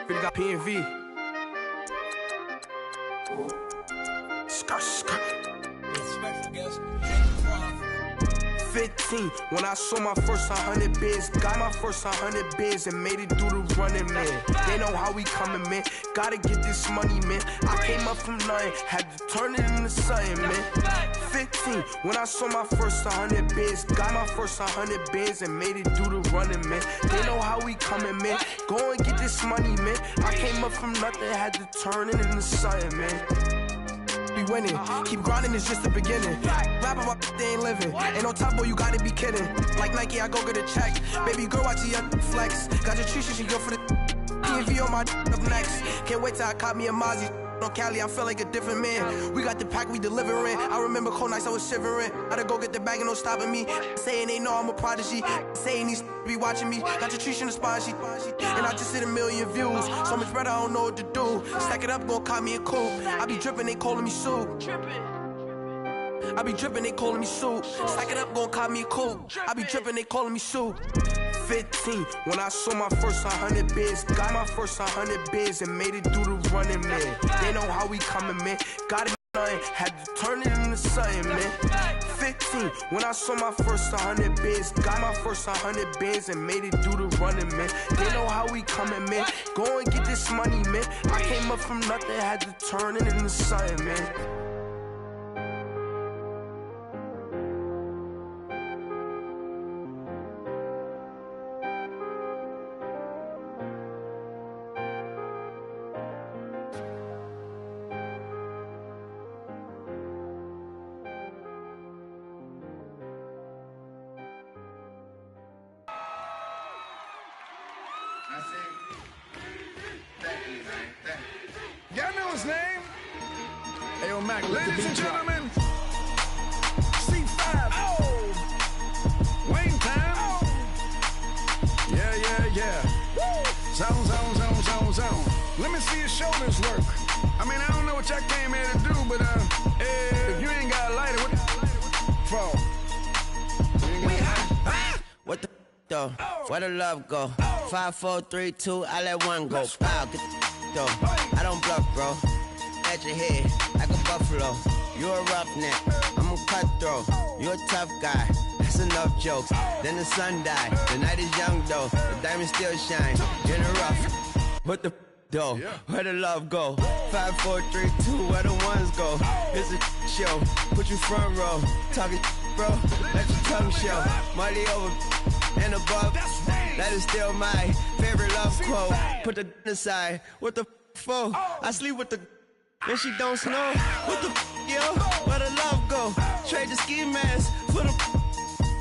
Really got PNV. Skirt, skirt. 15, when I saw my first 100 bids, got my first 100 bids and made it through the running, man. They know how we coming, man. Gotta get this money, man. I came up from nothing, had to turn it into something, man. 15, when I saw my first 100 bids, got my first 100 bids and made it through the running, man. They know how we coming, man. Go and get this money, man. I came up from nothing, had to turn it into something, man. Winning. Keep grinding, it's just the beginning. Rap about they ain't living. Ain't no top boy, you gotta be kidding. Like Nike, I go get a check. Baby girl, watch your flex. Got your tree, she go for the PNV on my up next. Can't wait till I caught me a Mozzie. On Cali, I feel like a different man. We got the pack, we delivering. I remember cold nights, I was shivering. Gotta go get the bag and no stopping me. Saying they know I'm a prodigy. Saying these be watching me. Got your tree in the spot, she. And I just hit 1 million views. So much better, I don't know what to do. Stack it up, gon' call me a coupe. I be dripping, they calling me soup. I be dripping, they calling me soup. Stack it up, gon' call me a coupe. I be dripping, they calling me soup. 15, when I saw my first 100 bids, got my first 100 bids and made it through the running, man. They know how we coming, man. Gotta be nothing, had to turn it into something, man. 15, when I saw my first 100 bids, got my first 100 bids and made it through the running, man. They know how we coming, man. Go and get this money, man. I came up from nothing, had to turn it into something, man. Y'all know his name? Ayo, Mac, ladies and gentlemen, C5, Wayne Town. Yeah. Zone. Let me see your shoulders work. I mean, I don't know what y'all came here to do, but if you ain't got a lighter, what for? What the though? Where the love go? 5, 4, 3, 2, I let one go. Wow, get the though. I don't bluff, bro. At your head, like a buffalo. You a roughneck, I'm a cutthroat. You a tough guy, that's enough jokes. Then the sun died, the night is young though. The diamonds still shine, in the rough. What the though? Where the love go? 5, 4, 3, 2, where the ones go? It's a show, put you front row. Talking bro, let your tongue show. Money over and above, that is still my favorite love quote. Put the aside, what the for? I sleep with the and she don't snow. What the yo? Where the love go? Trade the ski mask for the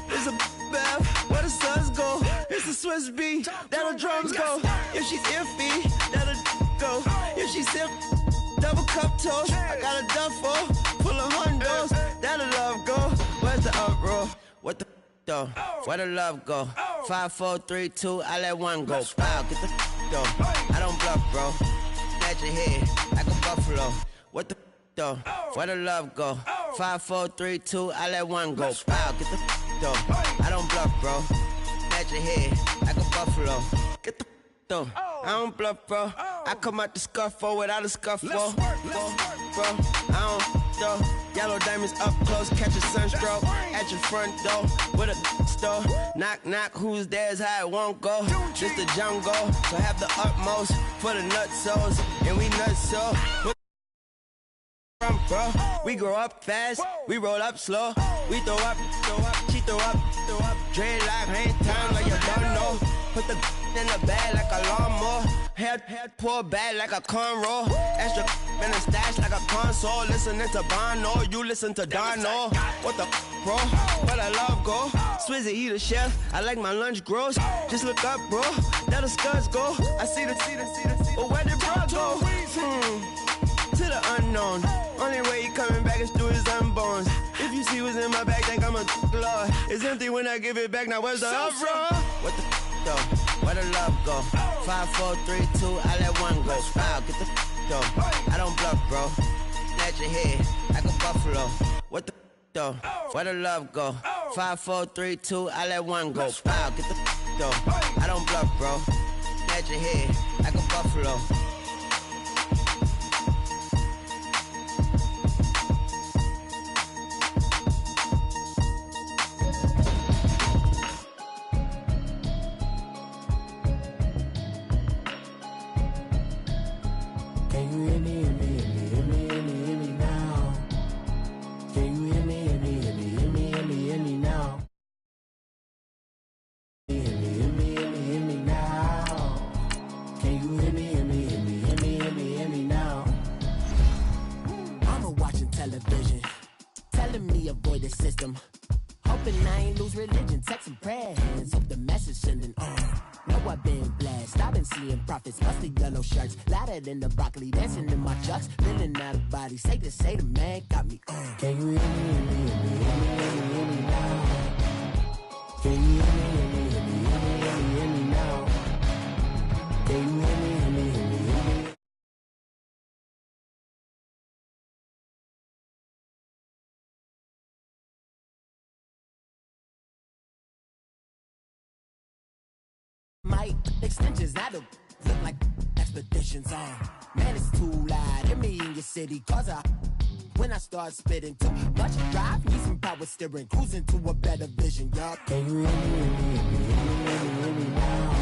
it's a bath. Where the suns go? It's the Swiss beat. That'll drums go. If she's iffy, that'll go. If she's sip, double cup toast. I got a duffel full of hundos. That'll love go. Where's the uproar? What the though? Where the love go? 5, 4, 3, 2, I let one go. Wow, get the though. I don't bluff, bro. At your head, like a buffalo. What the though? Where the love go? 5, 4, 3, 2, I let one go. Wow, get the though. I don't bluff, bro. At your head, like a buffalo. Get the though. I don't bluff, bro. I come out the scuffle without a scuffle. Bro, I don't though. Yellow diamonds up close, catch a sunstroke at your front door with a store. Knock, knock, who's there's how it won't go. Just the jungle, so have the utmost for the nutsos, and we nutso. Bro, we grow up fast, we roll up slow. We throw up, she throw up. Dreadlock, ain't time like you don't know. Put the in the bag like a lawnmower. Head pull back like a cornrow. Extra in the stash like a console. Listening to Bono, you listen to Dono. What the bro? Where the love go? Swizzy, he the chef. I like my lunch gross. Just look up, bro. There the scuds go. I see the. But where did bro go? To the unknown. Only way he coming back is through his unborns. If you see what's in my bag, think I'm a lord. It's empty when I give it back. Now where's the uproar? What the though? Where the love go? 5, 4, 3, 2, I let one go. Wow, get the though. I don't bluff, bro. At your head, like a buffalo. What the though? Where the love go? 5, 4, 3, 2, I let one go. Wow, get the though. I don't bluff, bro. At your head, like a buffalo. Can you hear me, hear me, hear me, hear me, hear me, hear me now? Can you hear me, hear me, hear me, hear me, hear me, hear me now? Hear me, hear me, hear me, hear me now? Can you hear me, hear me, hear me, hear me, hear me, hear me now? Mama watching television, telling me avoid the system. Hoping I ain't lose religion, text some prayer hands, hope the message sending on. Know I've been blessed, I've been seeing prophets, mustard yellow shirts, louder than the broccoli, dancing in my chucks, feeling out of body, say the man got me on. Can you hear me, hear me, hear me, hear me, hear me, hear me now? Can you hear me, hear me, hear me, hear me, hear me, hear me now? Can you hear me, hear me, hear me, hear me? My extensions, I don't look like expeditions on. Man, it's too loud. Hit me in your city, cause when I start spitting too much drive, need some power steering, cruising to a better vision, yup. Can you hear me, hear me, hear me, hear me, hear me, hear me now?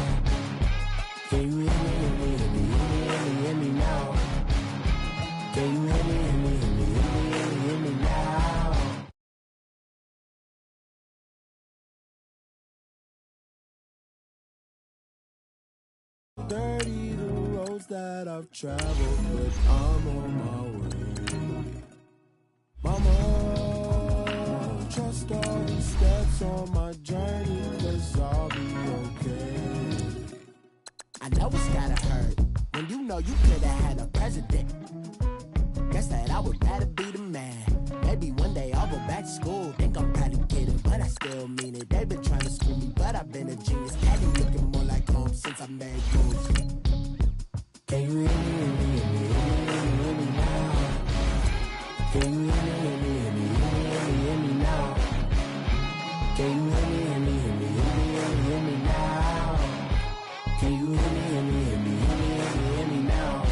Can you hear me, hear me, hear me, hear me, hear me, hear me now? Can you hear me, hear me, hear me, hear me, hear me, hear me now? 30 the roads that I've traveled, but I'm on my way. Mama, trust all the steps on my journey, 'cause I'll be okay. I know it's gotta hurt when you know you could've had a president. Guess that I would rather be the man. Maybe one day I'll go back to school. Think I'm probably kidding, but I still mean it. They've been trying to screw me, but I've been a genius. Caddy looking more like home since I made moves. Can you hear me, hear me, hear me, hear me, hear me now? Can you hear me, hear me, hear me, hear me, hear me, hear me now? Can you hear me, hear me, hear me, hear me, hear me, hear me now? Can you hear me, hear me, hear me, hear me, hear me, hear me now?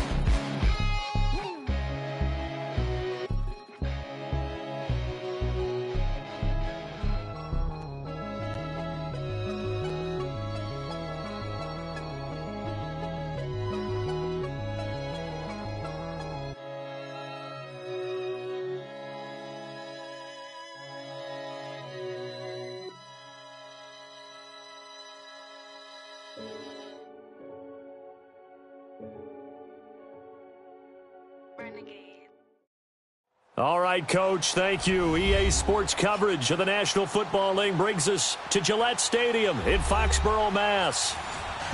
All right, Coach, thank you. EA Sports coverage of the National Football League brings us to Gillette Stadium in Foxborough, Mass.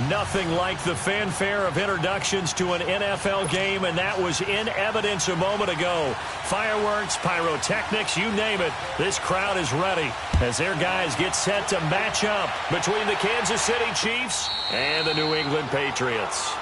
Nothing like the fanfare of introductions to an NFL game, and that was in evidence a moment ago. Fireworks, pyrotechnics, you name it. This crowd is ready as their guys get set to match up between the Kansas City Chiefs and the New England Patriots.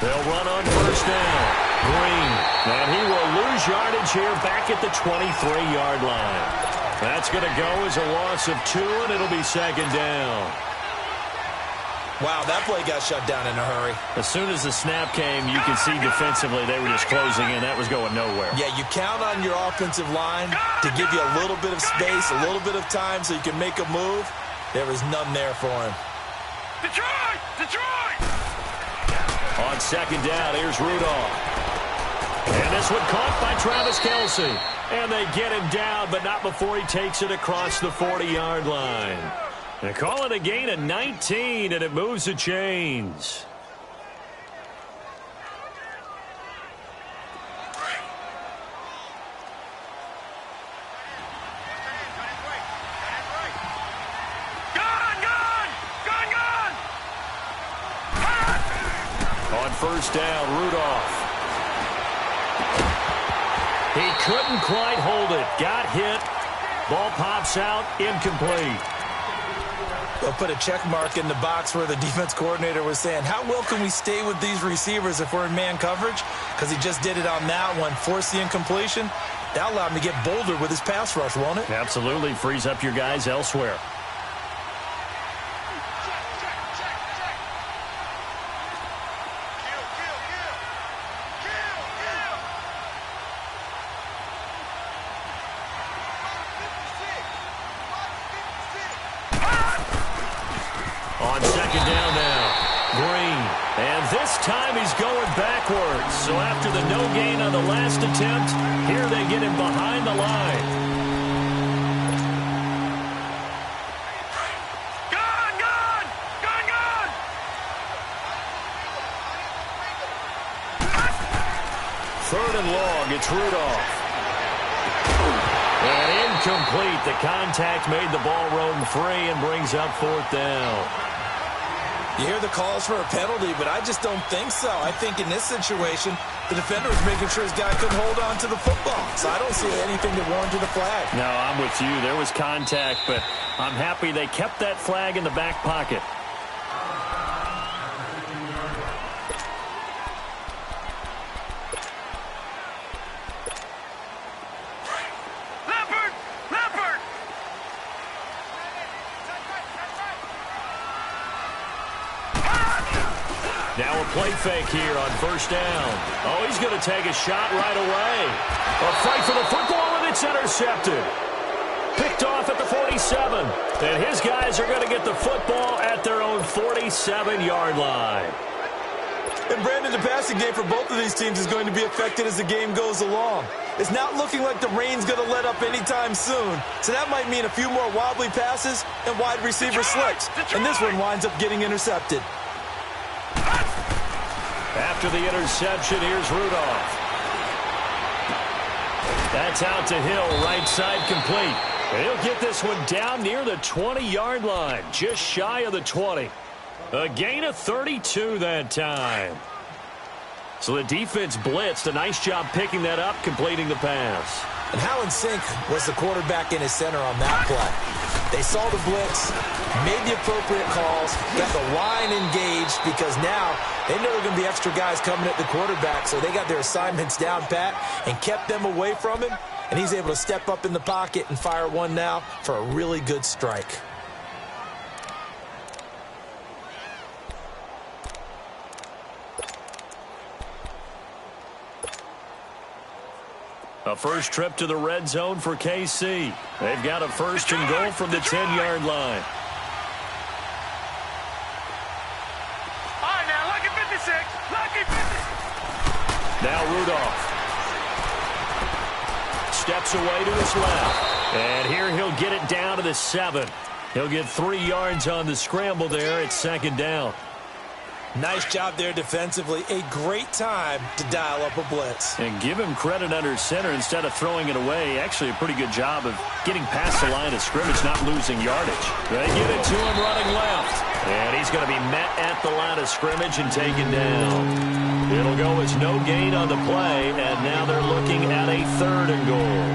They'll run on first down. Green. And he will lose yardage here back at the 23-yard line. That's going to go as a loss of 2, and it'll be second down. Wow, that play got shut down in a hurry. As soon as the snap came, you could see defensively they were just closing in. That was going nowhere. Yeah, you count on your offensive line to give you a little bit of space, a little bit of time so you can make a move. There was none there for him. Detroit! Detroit! On second down, here's Rudolph. And this one caught by Travis Kelce. And they get him down, but not before he takes it across the 40-yard line. They call it a gain of 19, and it moves the chains. On first down. Rudolph. He couldn't quite hold it. Got hit. Ball pops out. Incomplete. They'll put a check mark in the box where the defense coordinator was saying, how well can we stay with these receivers if we're in man coverage? Because he just did it on that one, forced the incompletion. That allowed him to get bolder with his pass rush, won't it? Absolutely. Frees up your guys elsewhere. On second down now, Green. And this time he's going backwards. So after the no gain on the last attempt, here they get him behind the line. Gone! Third and long, it's Rudolph. And incomplete. The contact made the ball roam free and brings up fourth down. You hear the calls for a penalty, but I just don't think so. I think in this situation, the defender was making sure his guy couldn't hold on to the football. So I don't see anything that warranted a flag. No, I'm with you. There was contact, but I'm happy they kept that flag in the back pocket. Now a play fake here on first down. Oh, he's going to take a shot right away. A fight for the football, and it's intercepted. Picked off at the 47. And his guys are going to get the football at their own 47-yard line. And, Brandon, the passing game for both of these teams is going to be affected as the game goes along. It's not looking like the rain's going to let up anytime soon. So that might mean a few more wobbly passes and wide receiver slips. And this one winds up getting intercepted. After the interception, here's Rudolph. That's out to Hill, right side complete. And he'll get this one down near the 20-yard line, just shy of the 20. A gain of 32 that time. So the defense blitzed. A nice job picking that up, completing the pass. And how in sync was the quarterback in his center on that play? They saw the blitz, made the appropriate calls, got the line engaged because now they know there are going to be extra guys coming at the quarterback, so they got their assignments down pat and kept them away from him, and he's able to step up in the pocket and fire one now for a really good strike. A first trip to the red zone for KC. They've got a first and goal from the 10-yard line. All right, now, lucky 56. Lucky 56. Now Rudolph. Steps away to his left. And here he'll get it down to the 7. He'll get 3 yards on the scramble there at second down. Nice job there defensively. A great time to dial up a blitz. And give him credit under center instead of throwing it away. Actually a pretty good job of getting past the line of scrimmage, not losing yardage. They get it to him running left. And he's going to be met at the line of scrimmage and taken down. It'll go as no gain on the play, and now they're looking at a third and goal.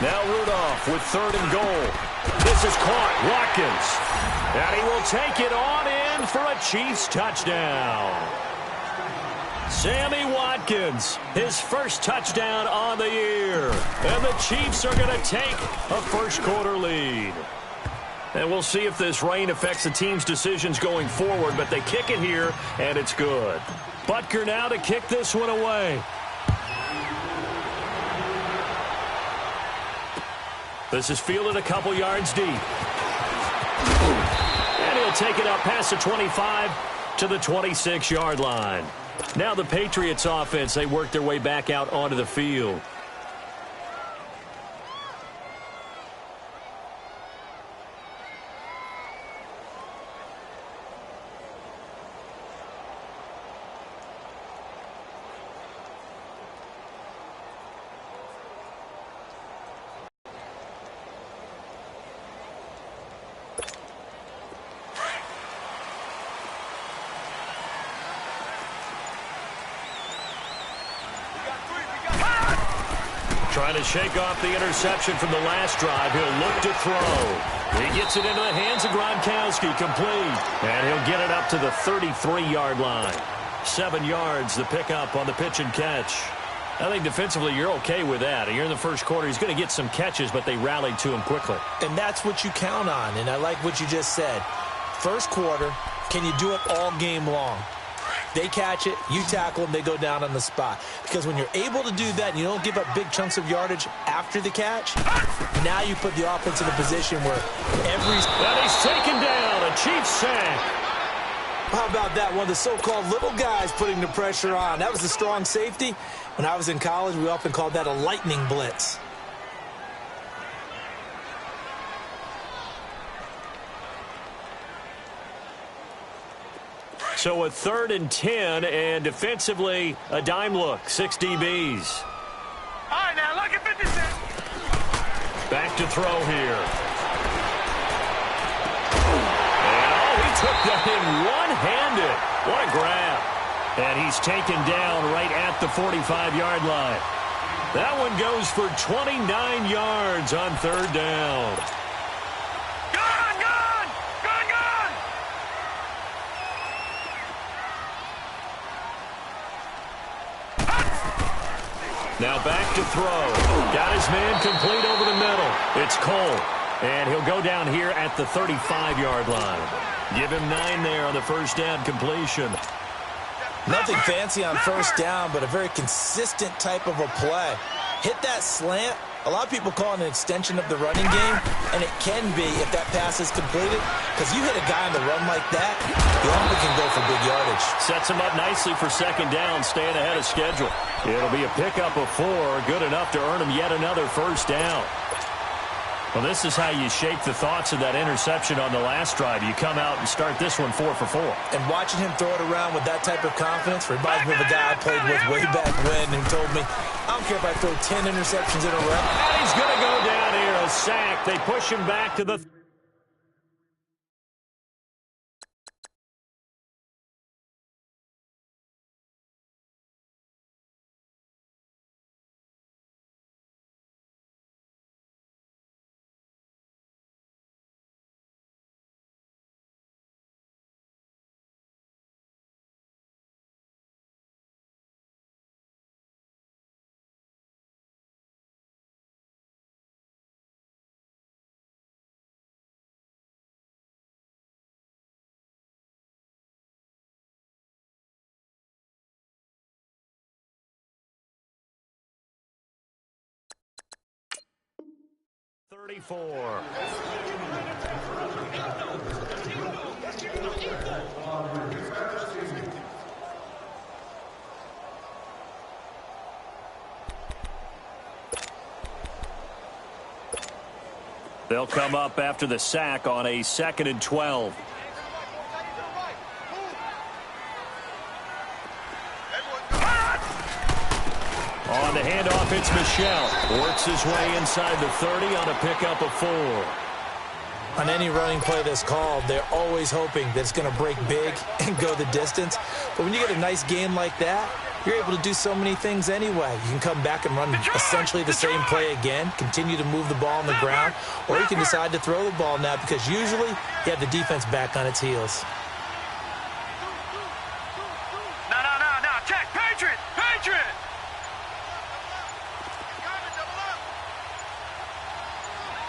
Now Rudolph with third and goal. This is caught. Watkins. And he will take it on in for a Chiefs touchdown. Sammy Watkins, his first touchdown on the year. And the Chiefs are going to take a first quarter lead. And we'll see if this rain affects the team's decisions going forward, but they kick it here, and it's good. Butker now to kick this one away. This is fielded a couple yards deep. And he'll take it up past the 25 to the 26-yard line. Now the Patriots offense, they work their way back out onto the field. Trying to shake off the interception from the last drive. He'll look to throw. He gets it into the hands of Gronkowski, complete. And he'll get it up to the 33-yard line. 7 yards, the pickup on the pitch and catch. I think defensively you're okay with that. You're in the first quarter. He's going to get some catches, but they rallied to him quickly. And that's what you count on, and I like what you just said. First quarter, can you do it all game long? They catch it, you tackle them, they go down on the spot. Because when you're able to do that and you don't give up big chunks of yardage after the catch, now you put the offense in a position where every... And he's taken down, a Chiefs sack. How about that? One of the so-called little guys putting the pressure on. That was a strong safety. When I was in college, we often called that a lightning blitz. So a 3rd and 10, and defensively, a dime look. 6 DBs. All right, now look at 56. Back to throw here. And he took that in one-handed. What a grab. And he's taken down right at the 45-yard line. That one goes for 29 yards on 3rd down. Now back to throw. Got his man complete over the middle. It's Cole. And he'll go down here at the 35-yard line. Give him 9 there on the first down completion. Nothing fancy on first down, but a very consistent type of a play. Hit that slant. A lot of people call it an extension of the running game, and it can be if that pass is completed, because you hit a guy on the run like that, you often can go for big yardage. Sets him up nicely for 2nd down, staying ahead of schedule. It'll be a pickup of 4, good enough to earn him yet another first down. Well, this is how you shape the thoughts of that interception on the last drive. You come out and start this one 4 for 4. And watching him throw it around with that type of confidence reminds me of a guy I played with way back when who told me, I don't care if I throw 10 interceptions in a row. And he's going to go down here, a sack. They push him back to the... .34. They'll come up after the sack on a 2nd and 12. On the handoff, it's Michel. Works his way inside the 30 on a pickup of 4. On any running play that's called, they're always hoping that it's going to break big and go the distance. But when you get a nice gain like that, you're able to do so many things anyway. You can come back and run essentially the same play again, continue to move the ball on the ground, or you can decide to throw the ball now because usually you have the defense back on its heels. No, check, Patriot!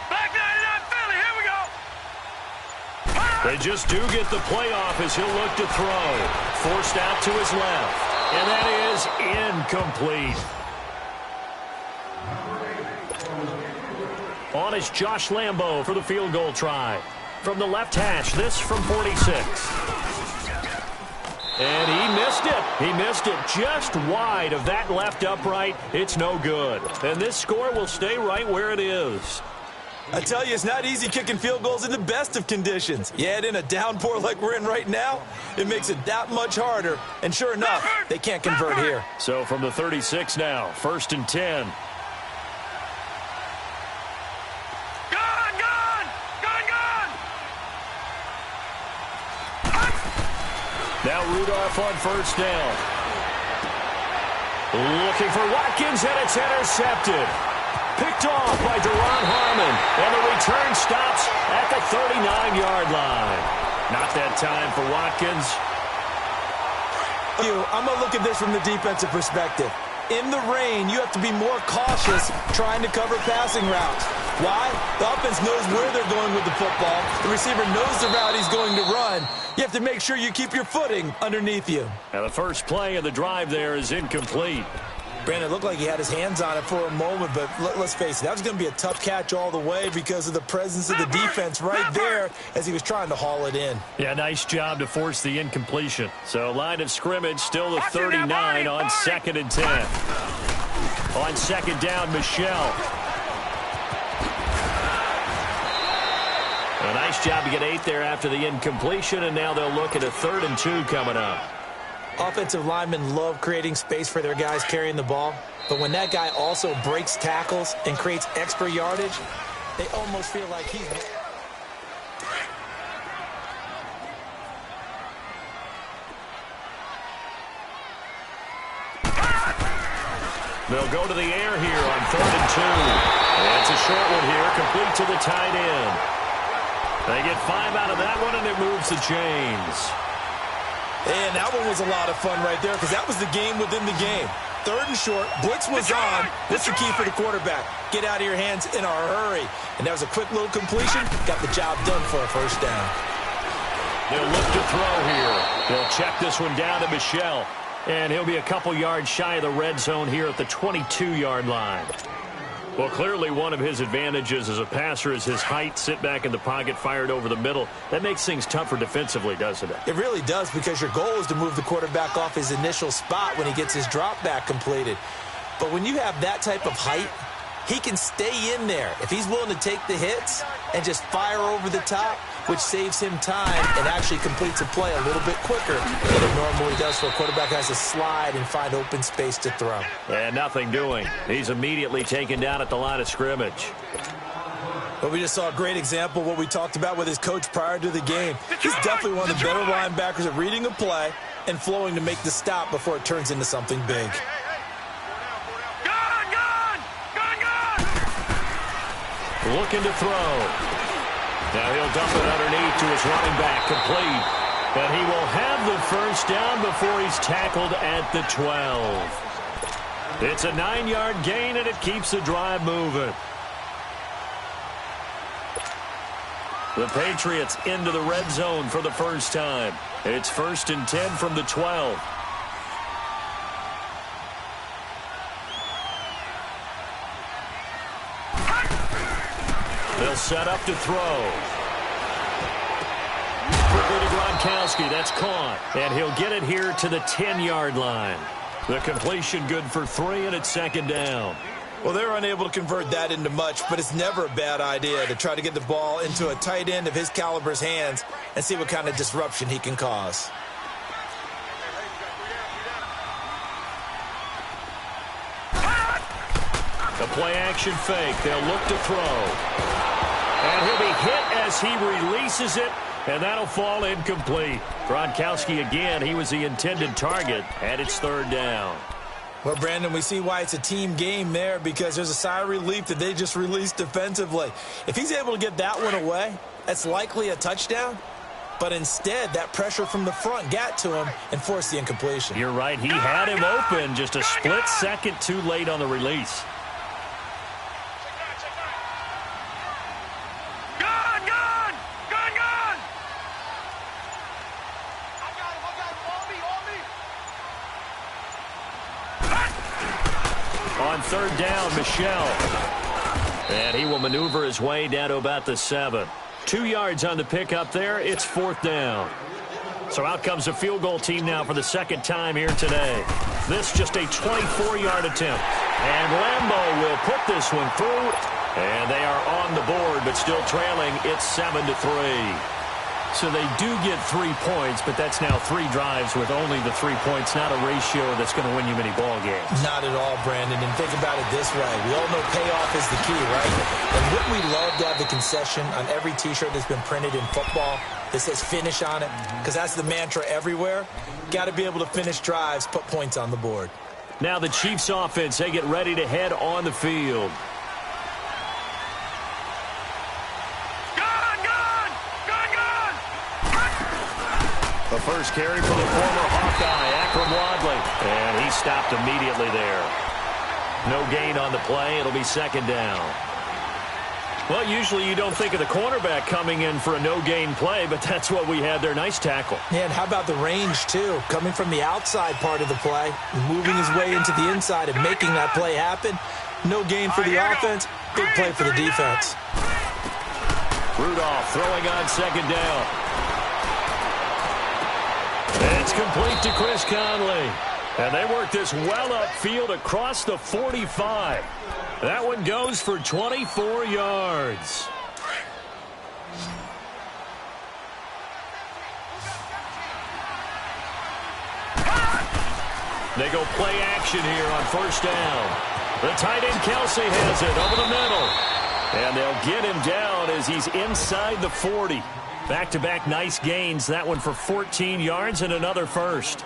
Black 99 Philly, here we go! They just do get the playoff as he'll look to throw. Forced out to his left. And that is incomplete. On is Josh Lambo for the field goal try. From the left hash, this from 46. And he missed it. He missed it just wide of that left upright. It's no good. And this score will stay right where it is. I tell you, it's not easy kicking field goals in the best of conditions. You add in a downpour like we're in right now, it makes it that much harder. And sure enough, they can't convert here. So from the 36 now, 1st and 10. Now Rudolph on 1st down. Looking for Watkins, and it's intercepted. Picked off by Duron Harmon. And the return stops at the 39-yard line. Not that time for Watkins. I'm going to look at this from the defensive perspective. In the rain, you have to be more cautious trying to cover passing routes. Why? The offense knows where they're going with the football. The receiver knows the route he's going to run. You have to make sure you keep your footing underneath you. Now the first play of the drive there is incomplete. Brandon, it looked like he had his hands on it for a moment, but let's face it, that was going to be a tough catch all the way because of the presence of the defense right there as he was trying to haul it in. Yeah, nice job to force the incompletion. So line of scrimmage still the 39 on 2nd and 10. On second down, Michel. A nice job to get 8 there after the incompletion, and now they'll look at a 3rd and 2 coming up. Offensive linemen love creating space for their guys carrying the ball, but when that guy also breaks tackles and creates extra yardage, they almost feel like he's... They'll go to the air here on 3rd and 2. And it's a short one here, complete to the tight end. They get 5 out of that one, and it moves the chains. And that one was a lot of fun right there because that was the game within the game. 3rd and short, blitz was on. What's the key for the quarterback? Get out of your hands in a hurry. And that was a quick little completion. Got the job done for a first down. They'll look to throw here. They'll check this one down to Michel. And he'll be a couple yards shy of the red zone here at the 22-yard line. Well, clearly one of his advantages as a passer is his height. Sit back in the pocket, fired over the middle. That makes things tougher defensively, doesn't it? It really does, because your goal is to move the quarterback off his initial spot when he gets his drop back completed. But when you have that type of height, he can stay in there if he's willing to take the hits and just fire over the top, which saves him time and actually completes a play a little bit quicker than it normally does for a quarterback who has to slide and find open space to throw. And nothing doing. He's immediately taken down at the line of scrimmage. But we just saw a great example of what we talked about with his coach prior to the game. He's definitely one of the better linebackers at reading a play and flowing to make the stop before it turns into something big. Looking to throw. Now he'll dump it underneath to his running back, complete. But he will have the first down before he's tackled at the 12. It's a 9-yard gain, and it keeps the drive moving. The Patriots into the red zone for the first time. It's 1st and 10 from the 12. They'll set up to throw. Quickly to Gronkowski. That's caught. And he'll get it here to the 10-yard line. The completion good for 3, and it's 2nd down. Well, they're unable to convert that into much, but it's never a bad idea to try to get the ball into a tight end of his caliber's hands and see what kind of disruption he can cause. The play-action fake. They'll look to throw. And he'll be hit as he releases it, and that'll fall incomplete. Gronkowski again, he was the intended target, and it's 3rd down. Well, Brandon, we see why it's a team game there, because there's a sigh of relief that they just released defensively. If he's able to get that one away, that's likely a touchdown. But instead, that pressure from the front got to him and forced the incompletion. You're right. He had him open, just a split second too late on the release. On 3rd down, Michel. And he will maneuver his way down to about the 7. 2 yards on the pickup there. It's 4th down. So out comes the field goal team now for the 2nd time here today. This just a 24-yard attempt. And Lambeau will put this one through. And they are on the board, but still trailing. It's 7-3. So they do get 3 points, but that's now 3 drives with only the 3 points, not a ratio that's going to win you many ball games. Not at all, Brandon. And think about it this way. We all know payoff is the key, right? And wouldn't we love to have the concession on every T-shirt that's been printed in football that says finish on it? Because that's the mantra everywhere. Got to be able to finish drives, put points on the board. Now the Chiefs offense, they get ready to head on the field. The first carry for the former Hawkeye, Akram Wadley. And he stopped immediately there. No gain on the play. It'll be second down. Well, usually you don't think of the cornerback coming in for a no-gain play, but that's what we had there. Nice tackle. Yeah, and how about the range, too? Coming from the outside part of the play, moving his way into the inside and making that play happen. No gain for the offense. Big play for the defense. Rudolph throwing on second down. It's complete to Chris Conley. And they work this well upfield across the 45. That one goes for 24 yards. They go play action here on first down. The tight end Kelsey has it over the middle. And they'll get him down as he's inside the 40. Back-to-back nice gains. That one for 14 yards and another first.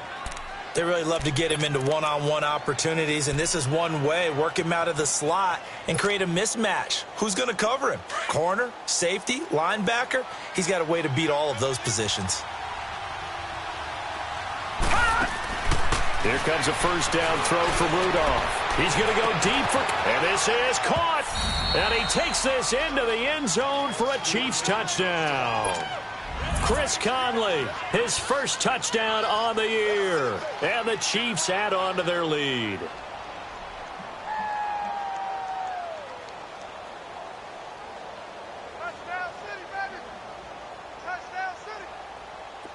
They really love to get him into one-on-one opportunities, and this is one way. Work him out of the slot and create a mismatch. Who's going to cover him? Corner, safety, linebacker? He's got a way to beat all of those positions. Here comes a first down throw from Rudolph. He's going to go deep for, and this is caught. And he takes this into the end zone for a Chiefs touchdown. Chris Conley, his first touchdown on the year. And the Chiefs add on to their lead. Touchdown City, baby. Touchdown City.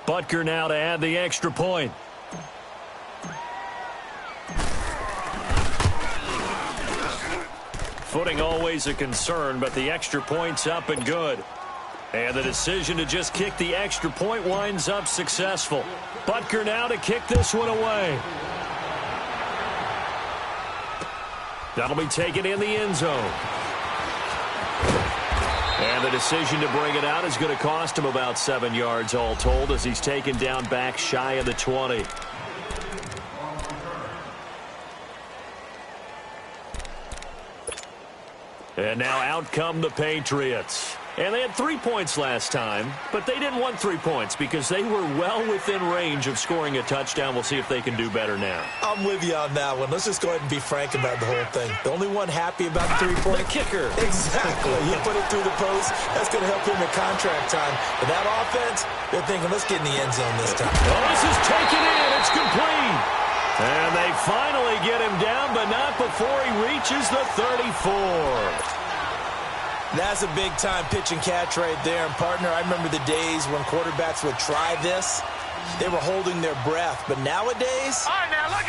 Butker now to add the extra point. Footing always a concern, but the extra point's up and good. And the decision to just kick the extra point winds up successful. Butker now to kick this one away. That'll be taken in the end zone. And the decision to bring it out is going to cost him about 7 yards all told as he's taken down back shy of the 20. And now out come the Patriots. And they had 3 points last time, but they didn't want 3 points because they were well within range of scoring a touchdown. We'll see if they can do better now. I'm with you on that one. Let's just go ahead and be frank about the whole thing. The only one happy about the 3-point. The kicker. Exactly. You put it through the post. That's going to help him at contract time. But that offense, they're thinking, let's get in the end zone this time. Oh, this is taken in. It's complete. And they finally get him down, but not before he reaches the 34. That's a big-time pitch and catch right there. And, partner, I remember the days when quarterbacks would try this. They were holding their breath. But nowadays,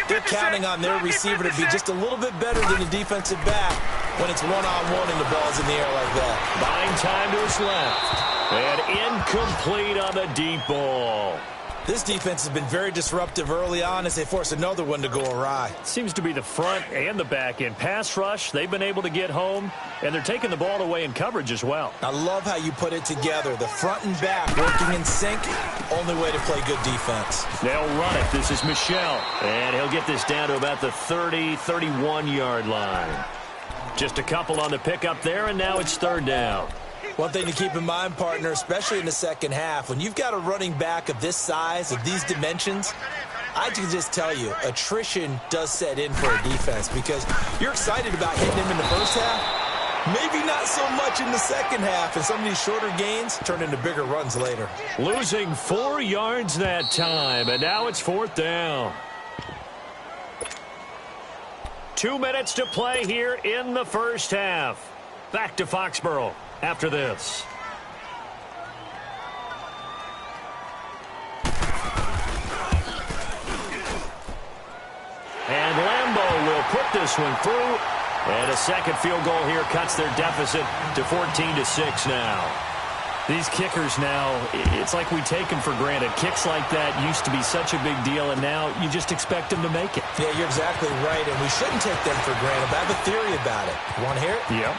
they're counting on their receiver to be just a little bit better than the defensive back when it's one-on-one and the ball's in the air like that. Buying time to his left. And incomplete on the deep ball. This defense has been very disruptive early on as they force another one to go awry. Seems to be the front and the back end. Pass rush, they've been able to get home, and they're taking the ball away in coverage as well. I love how you put it together. The front and back working in sync, only way to play good defense. They'll run it. This is Michel, and he'll get this down to about the 30, 31-yard line. Just a couple on the pickup there, and now it's third down. One thing to keep in mind, partner, especially in the second half, when you've got a running back of this size, of these dimensions, I can just tell you, attrition does set in for a defense because you're excited about hitting him in the first half, maybe not so much in the second half, and some of these shorter gains turn into bigger runs later. Losing 4 yards that time, and now it's fourth down. 2 minutes to play here in the first half. Back to Foxborough after this. And Lambeau will put this one through. And a second field goal here cuts their deficit to 14-6 now. These kickers now, it's like we take them for granted. Kicks like that used to be such a big deal, and now you just expect them to make it. Yeah, you're exactly right, and we shouldn't take them for granted. But I have a theory about it. You want to hear it? Yep.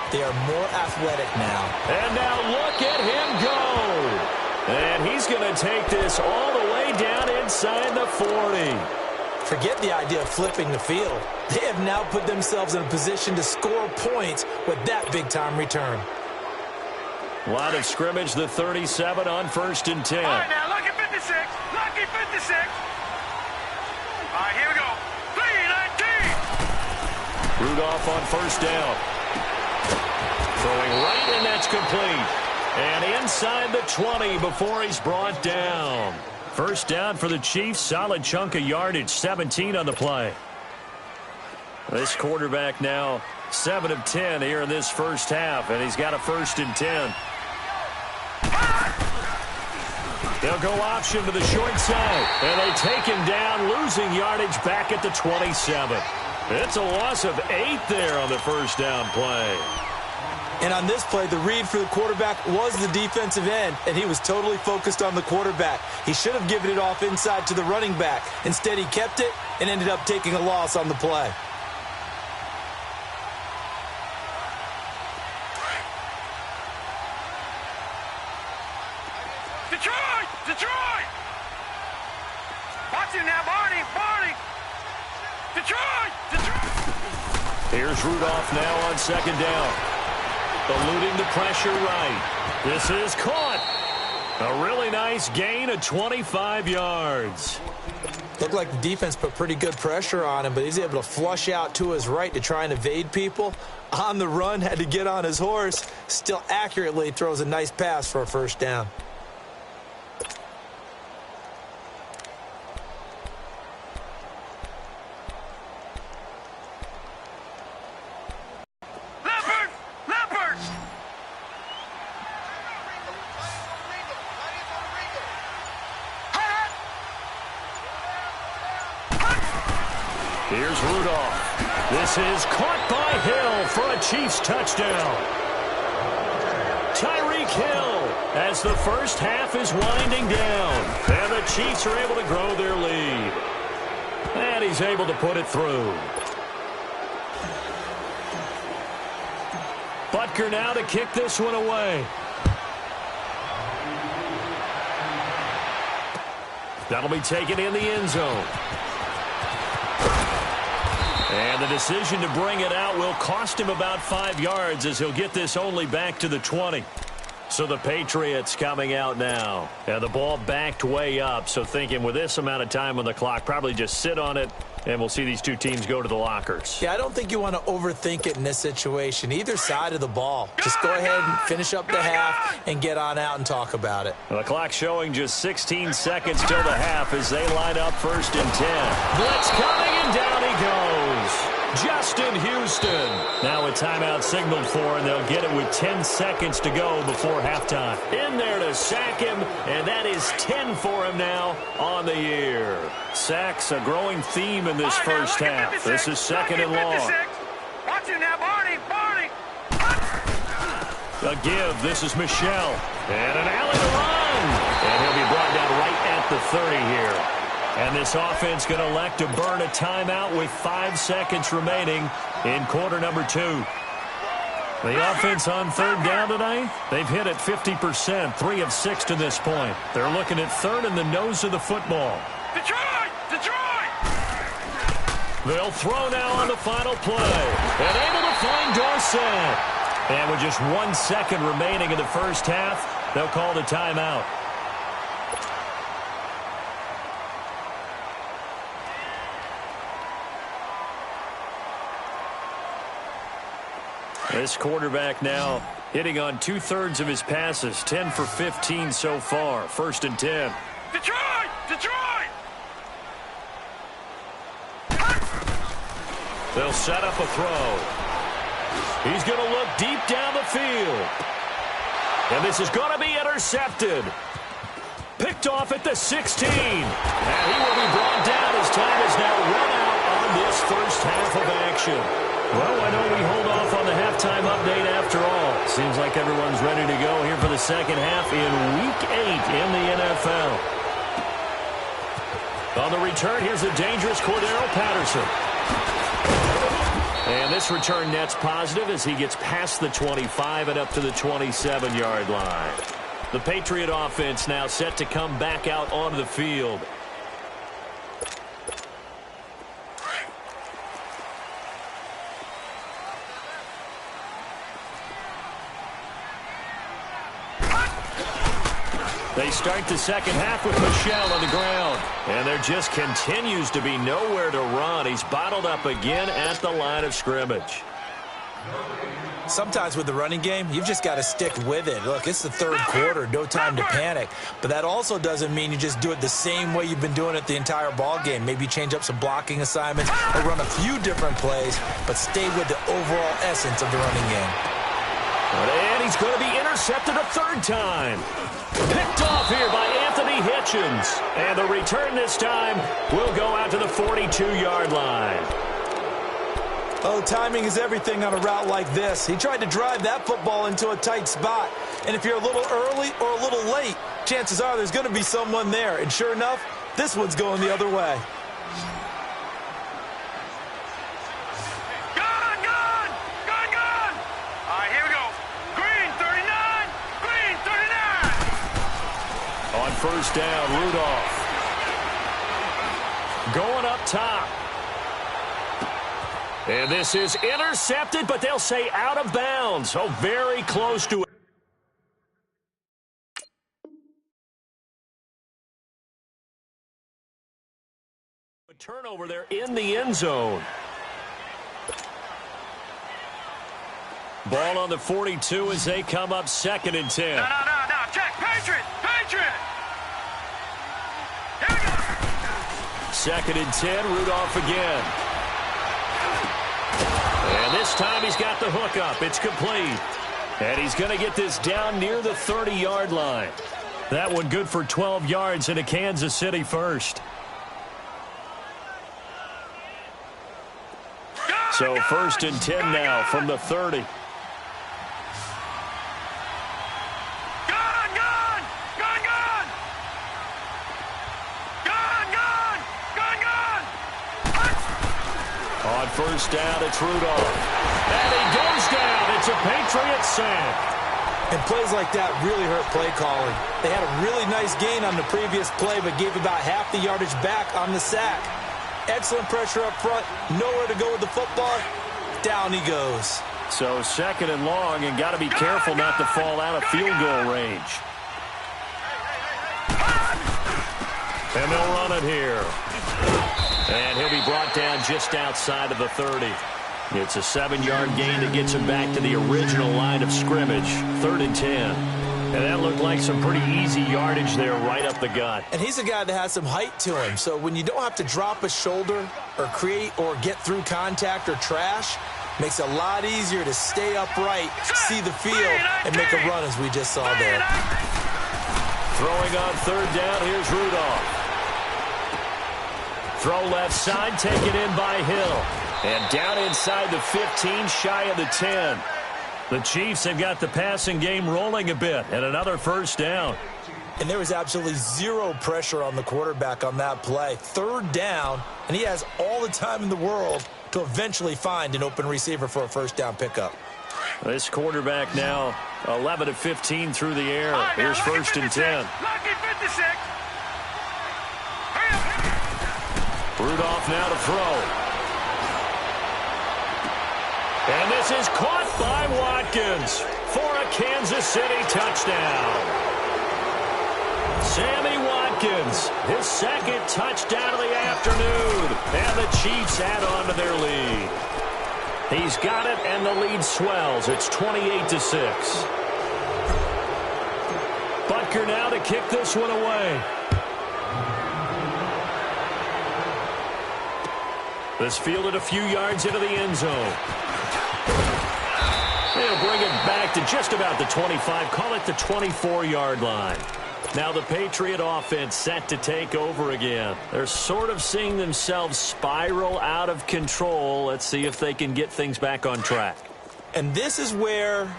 They are more athletic now. And now look at him go. And he's going to take this all the way down inside the 40. Forget the idea of flipping the field. They have now put themselves in a position to score points with that big-time return. Line of scrimmage, the 37 on 1st and 10. All right, now look at 57. 56. Lucky 56. All right, here we go. 319. Rudolph on first down. Throwing right, and that's complete. And inside the 20 before he's brought down. First down for the Chiefs. Solid chunk of yardage. 17 on the play. This quarterback now 7 of 10 here in this first half, and he's got a 1st and 10. They'll go option to the short side, and they take him down, losing yardage back at the 27. It's a loss of 8 there on the first down play. And on this play, the read for the quarterback was the defensive end, and he was totally focused on the quarterback. He should have given it off inside to the running back. Instead, he kept it and ended up taking a loss on the play. Detroit! Detroit! Watch it now, Barney! Barney! Detroit! Detroit! Here's Rudolph now on second down. Eluding the pressure right. This is caught. A really nice gain of 25 yards. Looked like the defense put pretty good pressure on him, but he's able to flush out to his right to try and evade people. On the run, had to get on his horse. Still accurately throws a nice pass for a first down. Here's Rudolph. This is caught by Hill for a Chiefs touchdown. Tyreek Hill as the first half is winding down. And the Chiefs are able to grow their lead. And he's able to put it through. Butker now to kick this one away. That'll be taken in the end zone. And the decision to bring it out will cost him about 5 yards as he'll get this only back to the 20. So the Patriots coming out now. And the ball backed way up. So thinking with this amount of time on the clock, probably just sit on it, and we'll see these two teams go to the lockers. Yeah, I don't think you want to overthink it in this situation. Either side of the ball. Just go ahead and finish up the half and get on out and talk about it. The clock showing just 16 seconds till the half as they line up 1st and 10. Blitz coming, and down he goes. Justin Houston. Now a timeout signaled for, and they'll get it with 10 seconds to go before halftime. In there to sack him, and that is 10 for him now on the year. Sacks a growing theme in this first half. This is 2nd and long. Watch it now, Barney. Barney. A give. This is Michelle. And an alley to run. And he'll be brought down right at the 30 here. And this offense going to elect to burn a timeout with 5 seconds remaining in quarter number 2. The offense on 3rd down tonight, they've hit at 50%, 3 of 6 to this point. They're looking at 3rd in the nose of the football. Detroit! Detroit! They'll throw now on the final play. And able to find Dorsett. And with just 1 second remaining in the first half, they'll call the timeout. This quarterback now hitting on 2/3 of his passes, 10 for 15 so far. 1st and 10. Detroit! Detroit! They'll set up a throw. He's going to look deep down the field. And this is going to be intercepted. Picked off at the 16. And he will be brought down as time is now run out on this first half of action. Well, why don't we hold off on the halftime update after all? Seems like everyone's ready to go here for the second half in Week 8 in the NFL. On the return, here's a dangerous Cordero Patterson. And this return net's positive as he gets past the 25 and up to the 27-yard line. The Patriot offense now set to come back out onto the field. They start the second half with Michel on the ground. And there just continues to be nowhere to run. He's bottled up again at the line of scrimmage. Sometimes with the running game, you've just got to stick with it. Look, it's the third quarter, no time to panic. But that also doesn't mean you just do it the same way you've been doing it the entire ball game. Maybe change up some blocking assignments or run a few different plays, but stay with the overall essence of the running game. And he's going to be intercepted a third time. Picked off here by Anthony Hitchens. And the return this time will go out to the 42-yard line. Oh, timing is everything on a route like this. He tried to drive that football into a tight spot. And if you're a little early or a little late, chances are there's going to be someone there. And sure enough, this one's going the other way. First down, Rudolph. Going up top. And this is intercepted, but they'll say out of bounds. Oh, very close to it. A turnover there in the end zone. Ball on the 42 as they come up 2nd and 10. No. Check. Patriot. 2nd and 10, Rudolph again. And this time he's got the hook up. It's complete. And he's going to get this down near the 30-yard line. That one good for 12 yards into Kansas City first. So 1st and 10 now from the 30. First down, it's Rudolph. And he goes down. It's a Patriot sack. And plays like that really hurt play calling. They had a really nice gain on the previous play, but gave about half the yardage back on the sack. Excellent pressure up front. Nowhere to go with the football. Down he goes. So 2nd and long, and got to be careful not to fall out of field goal range. And they'll run it here. And he'll be brought down just outside of the 30. It's a 7-yard gain that gets him back to the original line of scrimmage. 3rd and 10. And that looked like some pretty easy yardage there right up the gut. And he's a guy that has some height to him. So when you don't have to drop a shoulder or create or get through contact or trash, makes it a lot easier to stay upright, see the field, and make a run as we just saw there. Throwing on 3rd down, here's Rudolph. Throw left side, taken in by Hill. And down inside the 15, shy of the 10. The Chiefs have got the passing game rolling a bit, and another first down. And there was absolutely zero pressure on the quarterback on that play. 3rd down, and he has all the time in the world to eventually find an open receiver for a first down pickup. This quarterback now 11 of 15 through the air. Here's 1st and 10. Rudolph now to throw. And this is caught by Watkins for a Kansas City touchdown. Sammy Watkins, his 2nd touchdown of the afternoon. And the Chiefs add on to their lead. He's got it, and the lead swells. It's 28-6. Butker now to kick this one away. This fielded a few yards into the end zone. They'll bring it back to just about the 25. Call it the 24-yard line. Now the Patriot offense set to take over again. They're sort of seeing themselves spiral out of control. Let's see if they can get things back on track. And this is where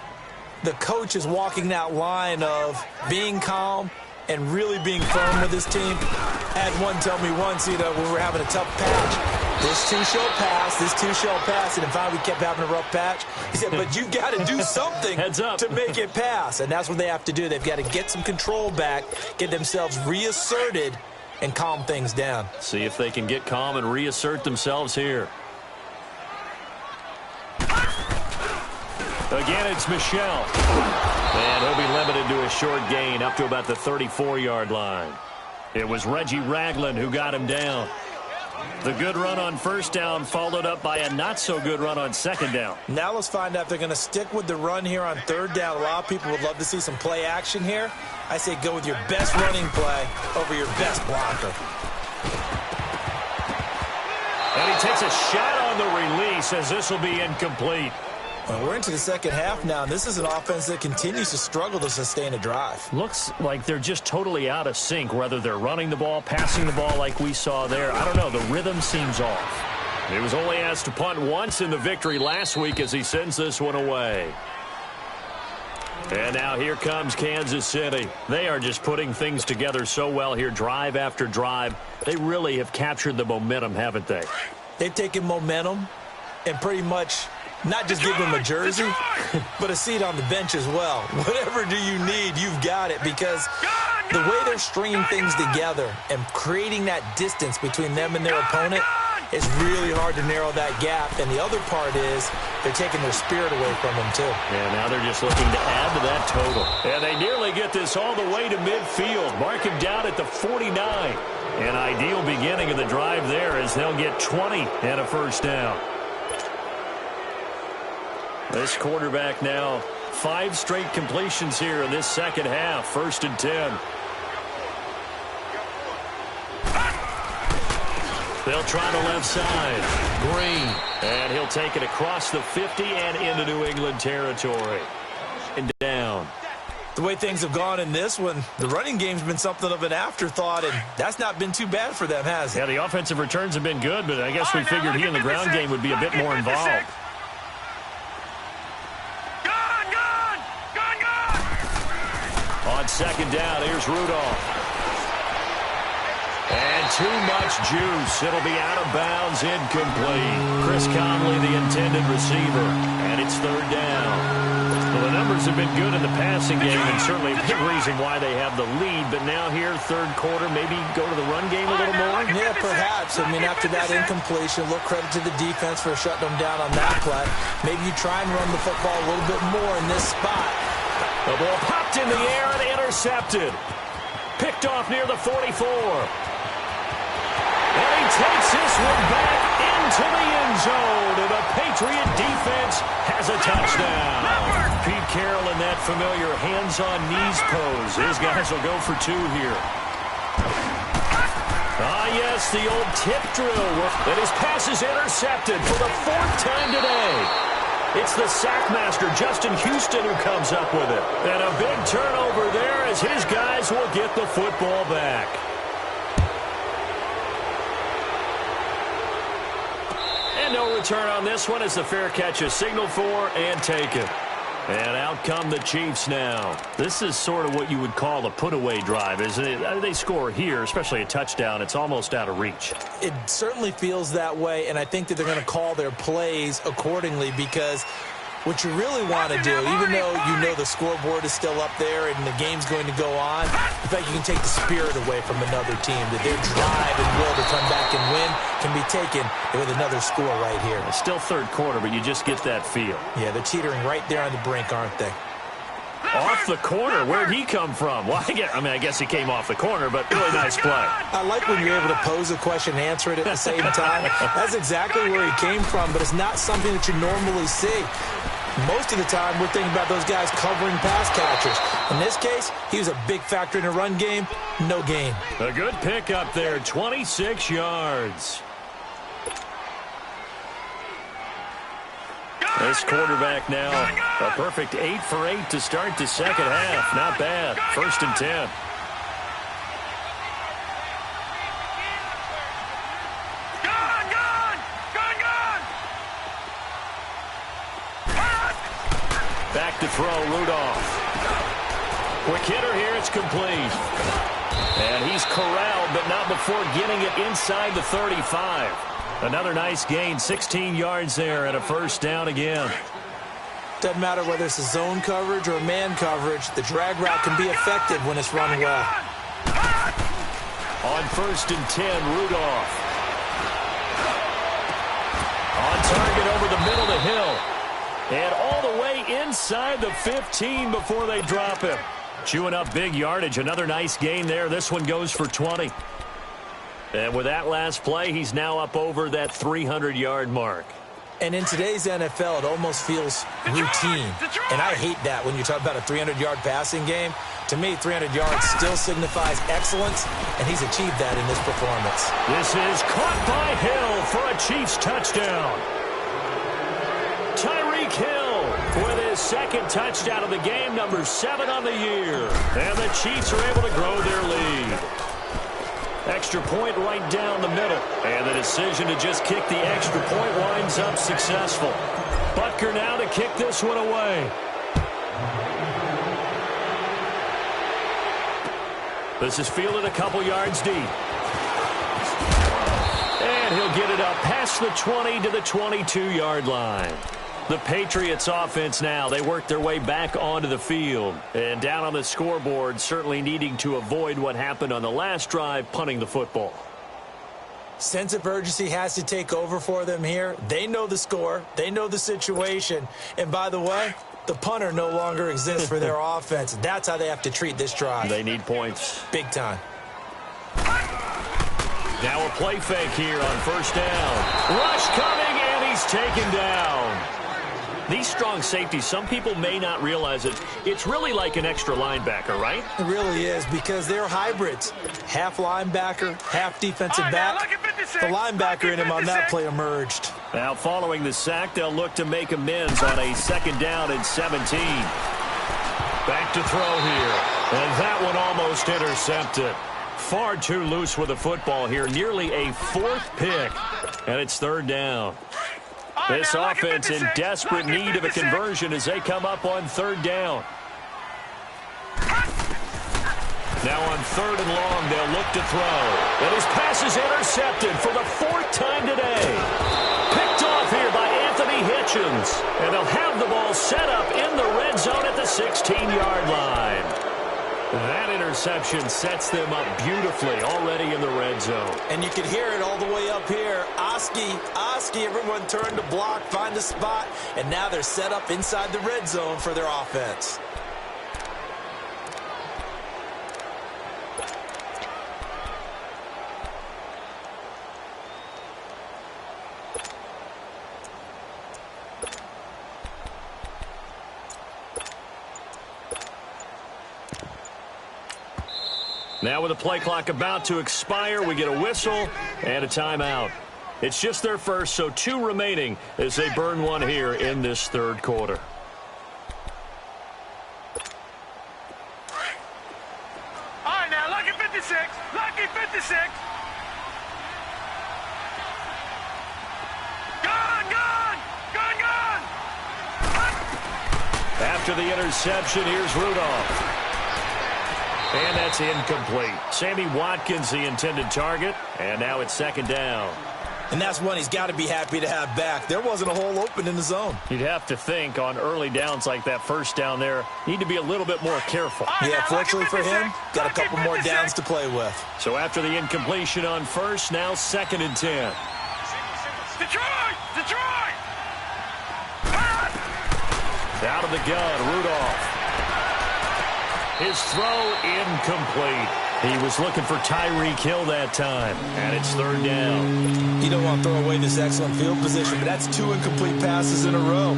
the coach is walking that line of being calm and really being firm with his team. I had one tell me once, when we were having a tough patch, this too shall pass, this too shall pass, and finally we kept having a rough patch. He said, but you've got to do something to make it pass, and that's what they have to do. They've got to get some control back, get themselves reasserted, and calm things down. See if they can get calm and reassert themselves here. Again, it's Michel. And he'll be limited to a short gain up to about the 34-yard line. It was Reggie Ragland who got him down. The good run on first down followed up by a not-so-good run on second down. Now let's find out if they're going to stick with the run here on third down. A lot of people would love to see some play action here. I say go with your best running play over your best blocker. And he takes a shot on the release as this will be incomplete. Well, we're into the second half now, and this is an offense that continues to struggle to sustain a drive. Looks like they're just totally out of sync, whether they're running the ball, passing the ball like we saw there. I don't know. The rhythm seems off. He was only asked to punt once in the victory last week as he sends this one away. And now here comes Kansas City. They are just putting things together so well here, drive after drive. They really have captured the momentum, haven't they? They've taken momentum and pretty much not just give them a jersey, but a seat on the bench as well. Whatever do you need, you've got it, because the way they're stringing things together and creating that distance between them and their opponent, it's really hard to narrow that gap. And the other part is they're taking their spirit away from them, too. Yeah, now they're just looking to add to that total. And they nearly get this all the way to midfield. Mark him down at the 49. An ideal beginning of the drive there as they'll get 20 and a first down. This quarterback now, 5 straight completions here in this second half. 1st and 10. They'll try the left side. Green. And he'll take it across the 50 and into New England territory. And down. The way things have gone in this one, the running game's been something of an afterthought, and that's not been too bad for them, has it? Yeah, the offensive returns have been good, but I guess we figured he in the ground game would be a bit more involved. On second down, here's Rudolph. And too much juice. It'll be out of bounds, incomplete. Chris Conley, the intended receiver. And it's third down. Well, the numbers have been good in the passing game, and certainly a big reason why they have the lead. But now here, third quarter, maybe go to the run game a little more? Yeah, perhaps. I mean, after that incompletion, look, credit to the defense for shutting them down on that play. Maybe you try and run the football a little bit more in this spot. The ball popped in the air and intercepted. Picked off near the 44. And he takes this one back into the end zone. And the Patriot defense has a touchdown. Pete Carroll in that familiar hands-on-knees pose. His guys will go for 2 here. Ah, yes, the old tip drill. And his pass is intercepted for the 4th time today. It's the sackmaster, Justin Houston, who comes up with it. And a big turnover there as his guys will get the football back. And no return on this one as the fair catch is signaled for and taken. And out come the Chiefs now. This is sort of what you would call a put-away drive, isn't it? They score here, especially a touchdown. It's almost out of reach. It certainly feels that way, and I think that they're going to call their plays accordingly, because what you really want to do, even though you know the scoreboard is still up there and the game's going to go on, in fact, you can take the spirit away from another team, that their drive and will to come back and win can be taken with another score right here. It's still third quarter, but you just get that feel. Yeah, they're teetering right there on the brink, aren't they? Off the corner. Where'd he come from? Well, I guess he came off the corner, but really nice play. I like when you're able to pose a question and answer it at the same time. That's exactly where he came from, but it's not something that you normally see. Most of the time, we're thinking about those guys covering pass catchers. In this case, he was a big factor in the run game. No gain. A good pick up there, 26 yards. This quarterback now, a perfect 8 for 8 to start the second half. Not bad. 1st and 10. Back to throw, Rudolph. Quick hitter here, it's complete. And he's corralled, but not before getting it inside the 35. Another nice gain, 16 yards there, and a first down again. Doesn't matter whether it's a zone coverage or a man coverage, the drag route can be effective when it's run well. On 1st and 10, Rudolph. On target over the middle to Hill. And all the way inside the 15 before they drop him. Chewing up big yardage. Another nice gain there. This one goes for 20. And with that last play, he's now up over that 300-yard mark. And in today's NFL, it almost feels routine. And I hate that when you talk about a 300-yard passing game. To me, 300 yards still signifies excellence, and he's achieved that in this performance. This is caught by Hill for a Chiefs touchdown. Tyreek Hill with his second touchdown of the game, number 7 on the year. And the Chiefs are able to grow their lead. Extra point right down the middle. And the decision to just kick the extra point winds up successful. Butker now to kick this one away. This is fielded a couple yards deep. And he'll get it up past the 20 to the 22-yard line. The Patriots offense now, they work their way back onto the field. And down on the scoreboard, certainly needing to avoid what happened on the last drive, punting the football. Sense of urgency has to take over for them here. They know the score. They know the situation. And by the way, the punter no longer exists for their offense. That's how they have to treat this drive. They need points. Big time. Now a play fake here on first down. Rush coming, and he's taken down. These strong safeties, some people may not realize it. It's really like an extra linebacker, right? It really is, because they're hybrids. Half linebacker, half defensive back. The linebacker in him on that play emerged. Now following the sack, they'll look to make amends on a second down and 17. Back to throw here. And that one almost intercepted. Far too loose with the football here. Nearly a 4th pick. And it's third down. This offense in desperate need of a conversion as they come up on third down. Now on third and long, they'll look to throw. And his pass is intercepted for the 4th time today. Picked off here by Anthony Hitchens. And they'll have the ball set up in the red zone at the 16-yard line. That interception sets them up beautifully already in the red zone. And you can hear it all the way up here. Oski, everyone turned to block, find a spot, and now they're set up inside the red zone for their offense. Now with the play clock about to expire, we get a whistle and a timeout. It's just their first, so 2 remaining as they burn one here in this third quarter. All right, now, lucky 56. Lucky 56. Gone. After the interception, here's Rudolph. And that's incomplete. Sammy Watkins, the intended target, and now it's second down. And that's one he's got to be happy to have back. There wasn't a hole open in the zone. You'd have to think on early downs like that first down there, need to be a little bit more careful. Yeah, fortunately for him, got a couple more downs to play with. So after the incompletion on first, now 2nd and 10. Detroit! Out of the gun, Rudolph. His throw incomplete. He was looking for Tyreek Hill that time, and it's third down. You don't want to throw away this excellent field position, but that's 2 incomplete passes in a row.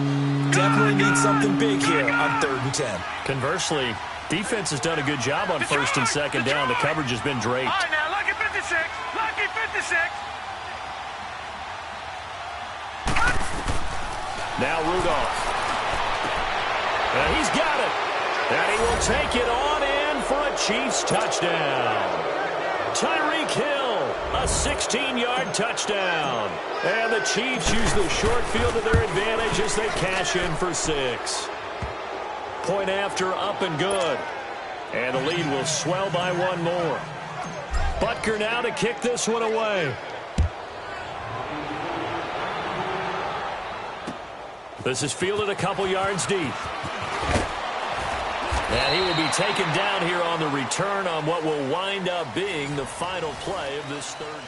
Definitely need something big here on 3rd and 10. Conversely, defense has done a good job on first and second down. The coverage has been draped. All right, now, lucky 56. Lucky 56. Now Rudolph. And he's got it. And he will take it on in for a Chiefs touchdown. Tyreek Hill, a 16-yard touchdown. And the Chiefs use the short field to their advantage as they cash in for 6. Point after, up and good. And the lead will swell by 1 more. Butker now to kick this one away. This is fielded a couple yards deep. And he will be taken down here on the return on what will wind up being the final play of this third.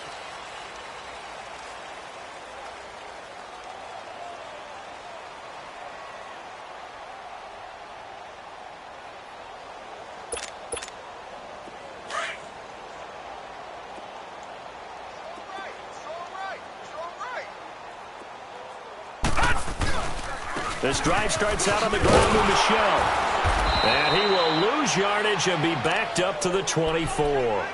This drive starts out on the ground with Michel. And he will lose yardage and be backed up to the 24.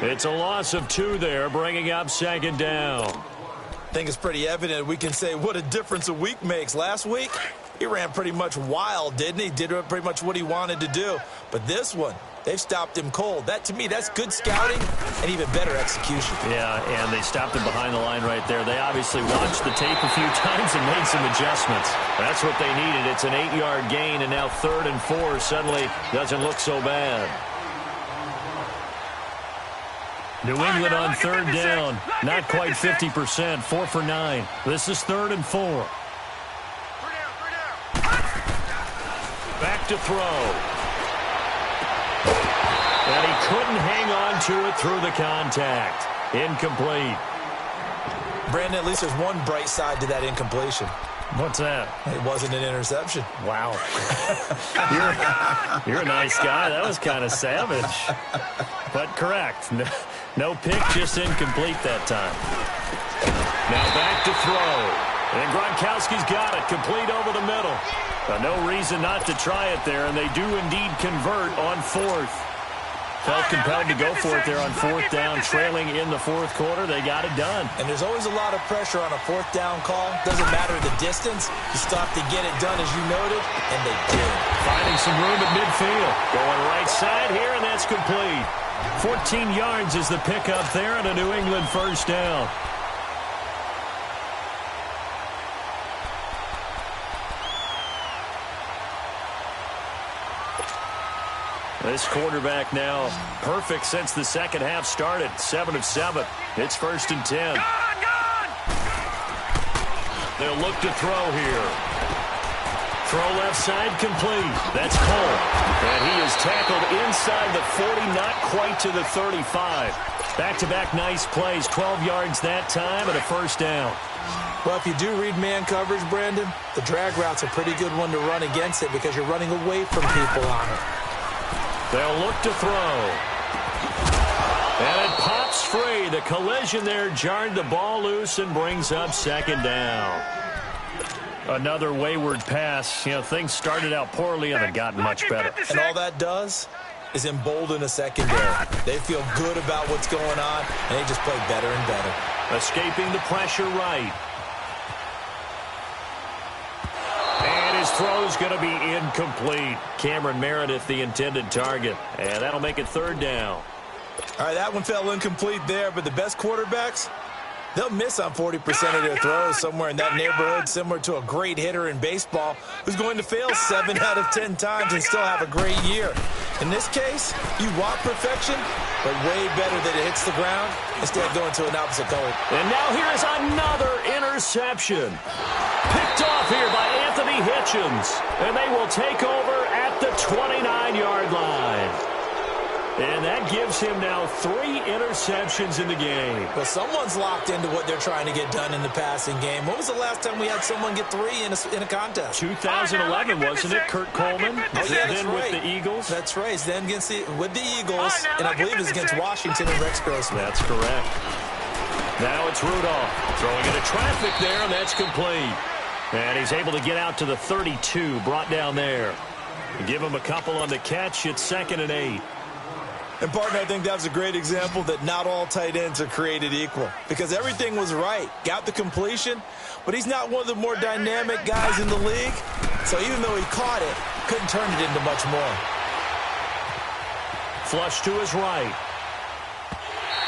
It's a loss of 2 there, bringing up second down. I think it's pretty evident we can say what a difference a week makes. Last week, he ran pretty much wild, didn't he? Did pretty much what he wanted to do. But this one, they've stopped him cold. That, to me, that's good scouting and even better execution. Yeah, and they stopped him behind the line right there. They obviously watched the tape a few times and made some adjustments. That's what they needed. It's an 8-yard gain, and now 3rd and 4 suddenly doesn't look so bad. New England on 3rd down. Not quite 50%. 4 for 9. This is 3rd and 4. Back to throw. And he couldn't hang on to it through the contact. Incomplete. Brandon, at least there's one bright side to that incompletion. What's that? It wasn't an interception. Wow. You're a nice guy. That was kind of savage. But correct. No pick, just incomplete that time. Now back to throw. And Gronkowski's got it. Complete over the middle. No reason not to try it there, and they do indeed convert on 4th. Felt compelled to go for it there on 4th down, trailing in the 4th quarter. They got it done. And there's always a lot of pressure on a 4th down call. Doesn't matter the distance. You stop to get it done, as you noted, and they did. Finding some room at midfield. Going right side here, and that's complete. 14 yards is the pickup there, and a New England 1st down. This quarterback now perfect since the second half started. 7 of 7. It's 1st and 10. They'll look to throw here. Throw left side complete. That's Cole. And he is tackled inside the 40, not quite to the 35. Back-to-back nice plays. 12 yards that time and a 1st down. Well, if you do read man coverage, Brandon, the drag route's a pretty good one to run against it because you're running away from people on it. They'll look to throw. And it pops free. The collision there jarred the ball loose and brings up second down. Another wayward pass. You know, things started out poorly and have gotten much better. And all that does is embolden a secondary. They feel good about what's going on, and they just play better and better. Escaping the pressure right. And his throw's going to be incomplete. Cameron Meredith, the intended target. And that'll make it 3rd down. All right, that one fell incomplete there, but the best quarterbacks, they'll miss on 40% of their throws somewhere in that neighborhood, similar to a great hitter in baseball who's going to fail 7 out of 10 times and still have a great year. In this case, you want perfection, but way better that it hits the ground instead of going to an opposite color. And now here's another interception. Picked off here by Anthony Hitchens. And they will take over at the 29-yard line. And that gives him now 3 interceptions in the game. Well, someone's locked into what they're trying to get done in the passing game. When was the last time we had someone get 3 in a contest? 2011, wasn't it? Kurt Coleman. Oh, yeah, that's right. With the Eagles. That's right. It's then with the Eagles, and I believe it's against Washington and Rex Grossman. That's correct. Now it's Rudolph throwing into traffic there, and that's complete. And he's able to get out to the 32, brought down there. Give him a couple on the catch. It's 2nd and 8. And, partner, I think that was a great example that not all tight ends are created equal because everything was right. Got the completion, but he's not one of the more dynamic guys in the league. So even though he caught it, couldn't turn it into much more. Flush to his right.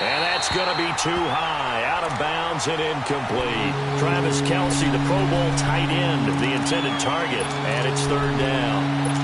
And that's going to be too high. Out of bounds and incomplete. Travis Kelce, the Pro Bowl tight end, the intended target. And it's 3rd down.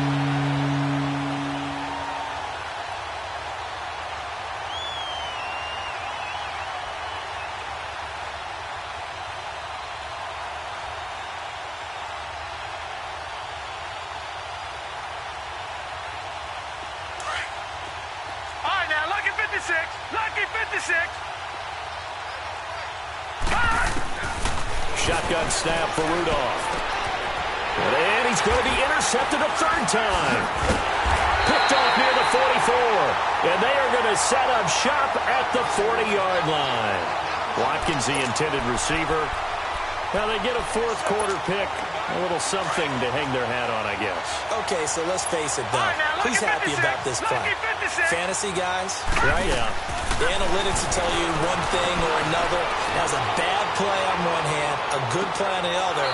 Shotgun snap for Rudolph. And he's going to be intercepted a 3rd time. Picked off near the 44. And they are going to set up shop at the 40-yard line. Watkins, the intended receiver. Now they get a 4th quarter pick A little something to hang their hat on, I guess. Okay, so let's face it, though. Who's happy about this play? Fantasy guys, right? Yeah. The analytics will tell you one thing or another. That was a bad play on one hand, a good play on the other,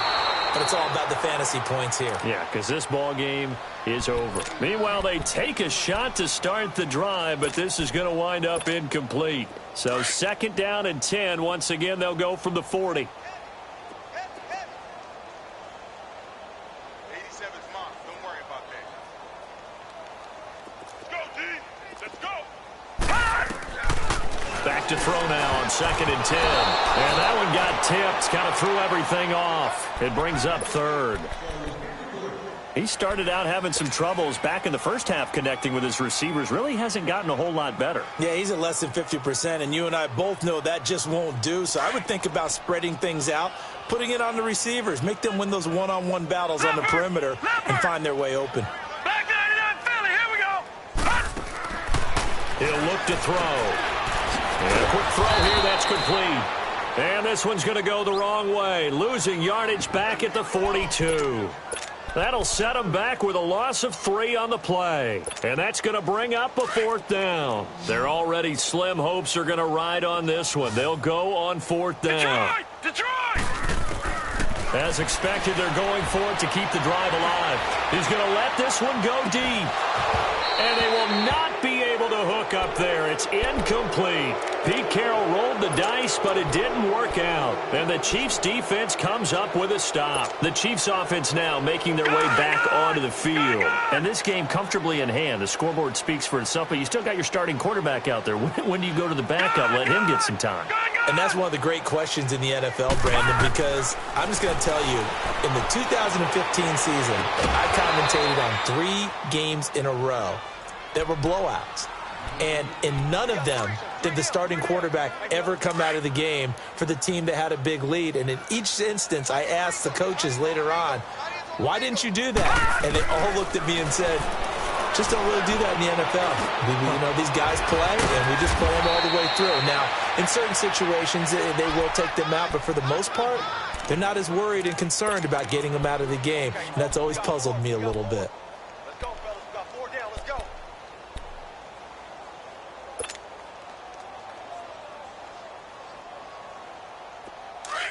but it's all about the fantasy points here. Yeah, because this ball game is over. Meanwhile, they take a shot to start the drive, but this is going to wind up incomplete. So 2nd down and 10. Once again, they'll go from the 40. Back to throw now on 2nd and 10. And that one got tipped. Kind of threw everything off. It brings up 3rd. He started out having some troubles back in the first half connecting with his receivers. Really hasn't gotten a whole lot better. Yeah, he's at less than 50%, and you and I both know that just won't do. So I would think about spreading things out, putting it on the receivers, make them win those one-on-one battles on the perimeter and find their way open. Back 99 Philly, here we go. He'll look to throw. And a quick throw here, that's complete. And this one's going to go the wrong way, losing yardage back at the 42. That'll set them back with a loss of 3 on the play. And that's going to bring up a 4th down. Their already slim hopes are going to ride on this one. They'll go on 4th down. Detroit! As expected, they're going for it to keep the drive alive. He's going to let this one go deep. And they will not be able to hook up there. It's incomplete. Pete Carroll rolled the dice, but it didn't work out. And the Chiefs' defense comes up with a stop. The Chiefs' offense now making their way back onto the field. And this game comfortably in hand. The scoreboard speaks for itself, but you still got your starting quarterback out there. When do you go to the backup? Let him get some time. And that's one of the great questions in the NFL, Brandon, because I'm just going to tell you, in the 2015 season, I commentated on 3 games in a row that were blowouts. And in none of them did the starting quarterback ever come out of the game for the team that had a big lead. And in each instance, I asked the coaches later on, why didn't you do that? And they all looked at me and said, just don't really do that in the NFL. These guys play, and we just play them all the way through. Now, in certain situations, they will take them out, but for the most part, they're not as worried and concerned about getting them out of the game. And that's always puzzled me a little bit. Let's go, fellas. We got 4 down. Let's go.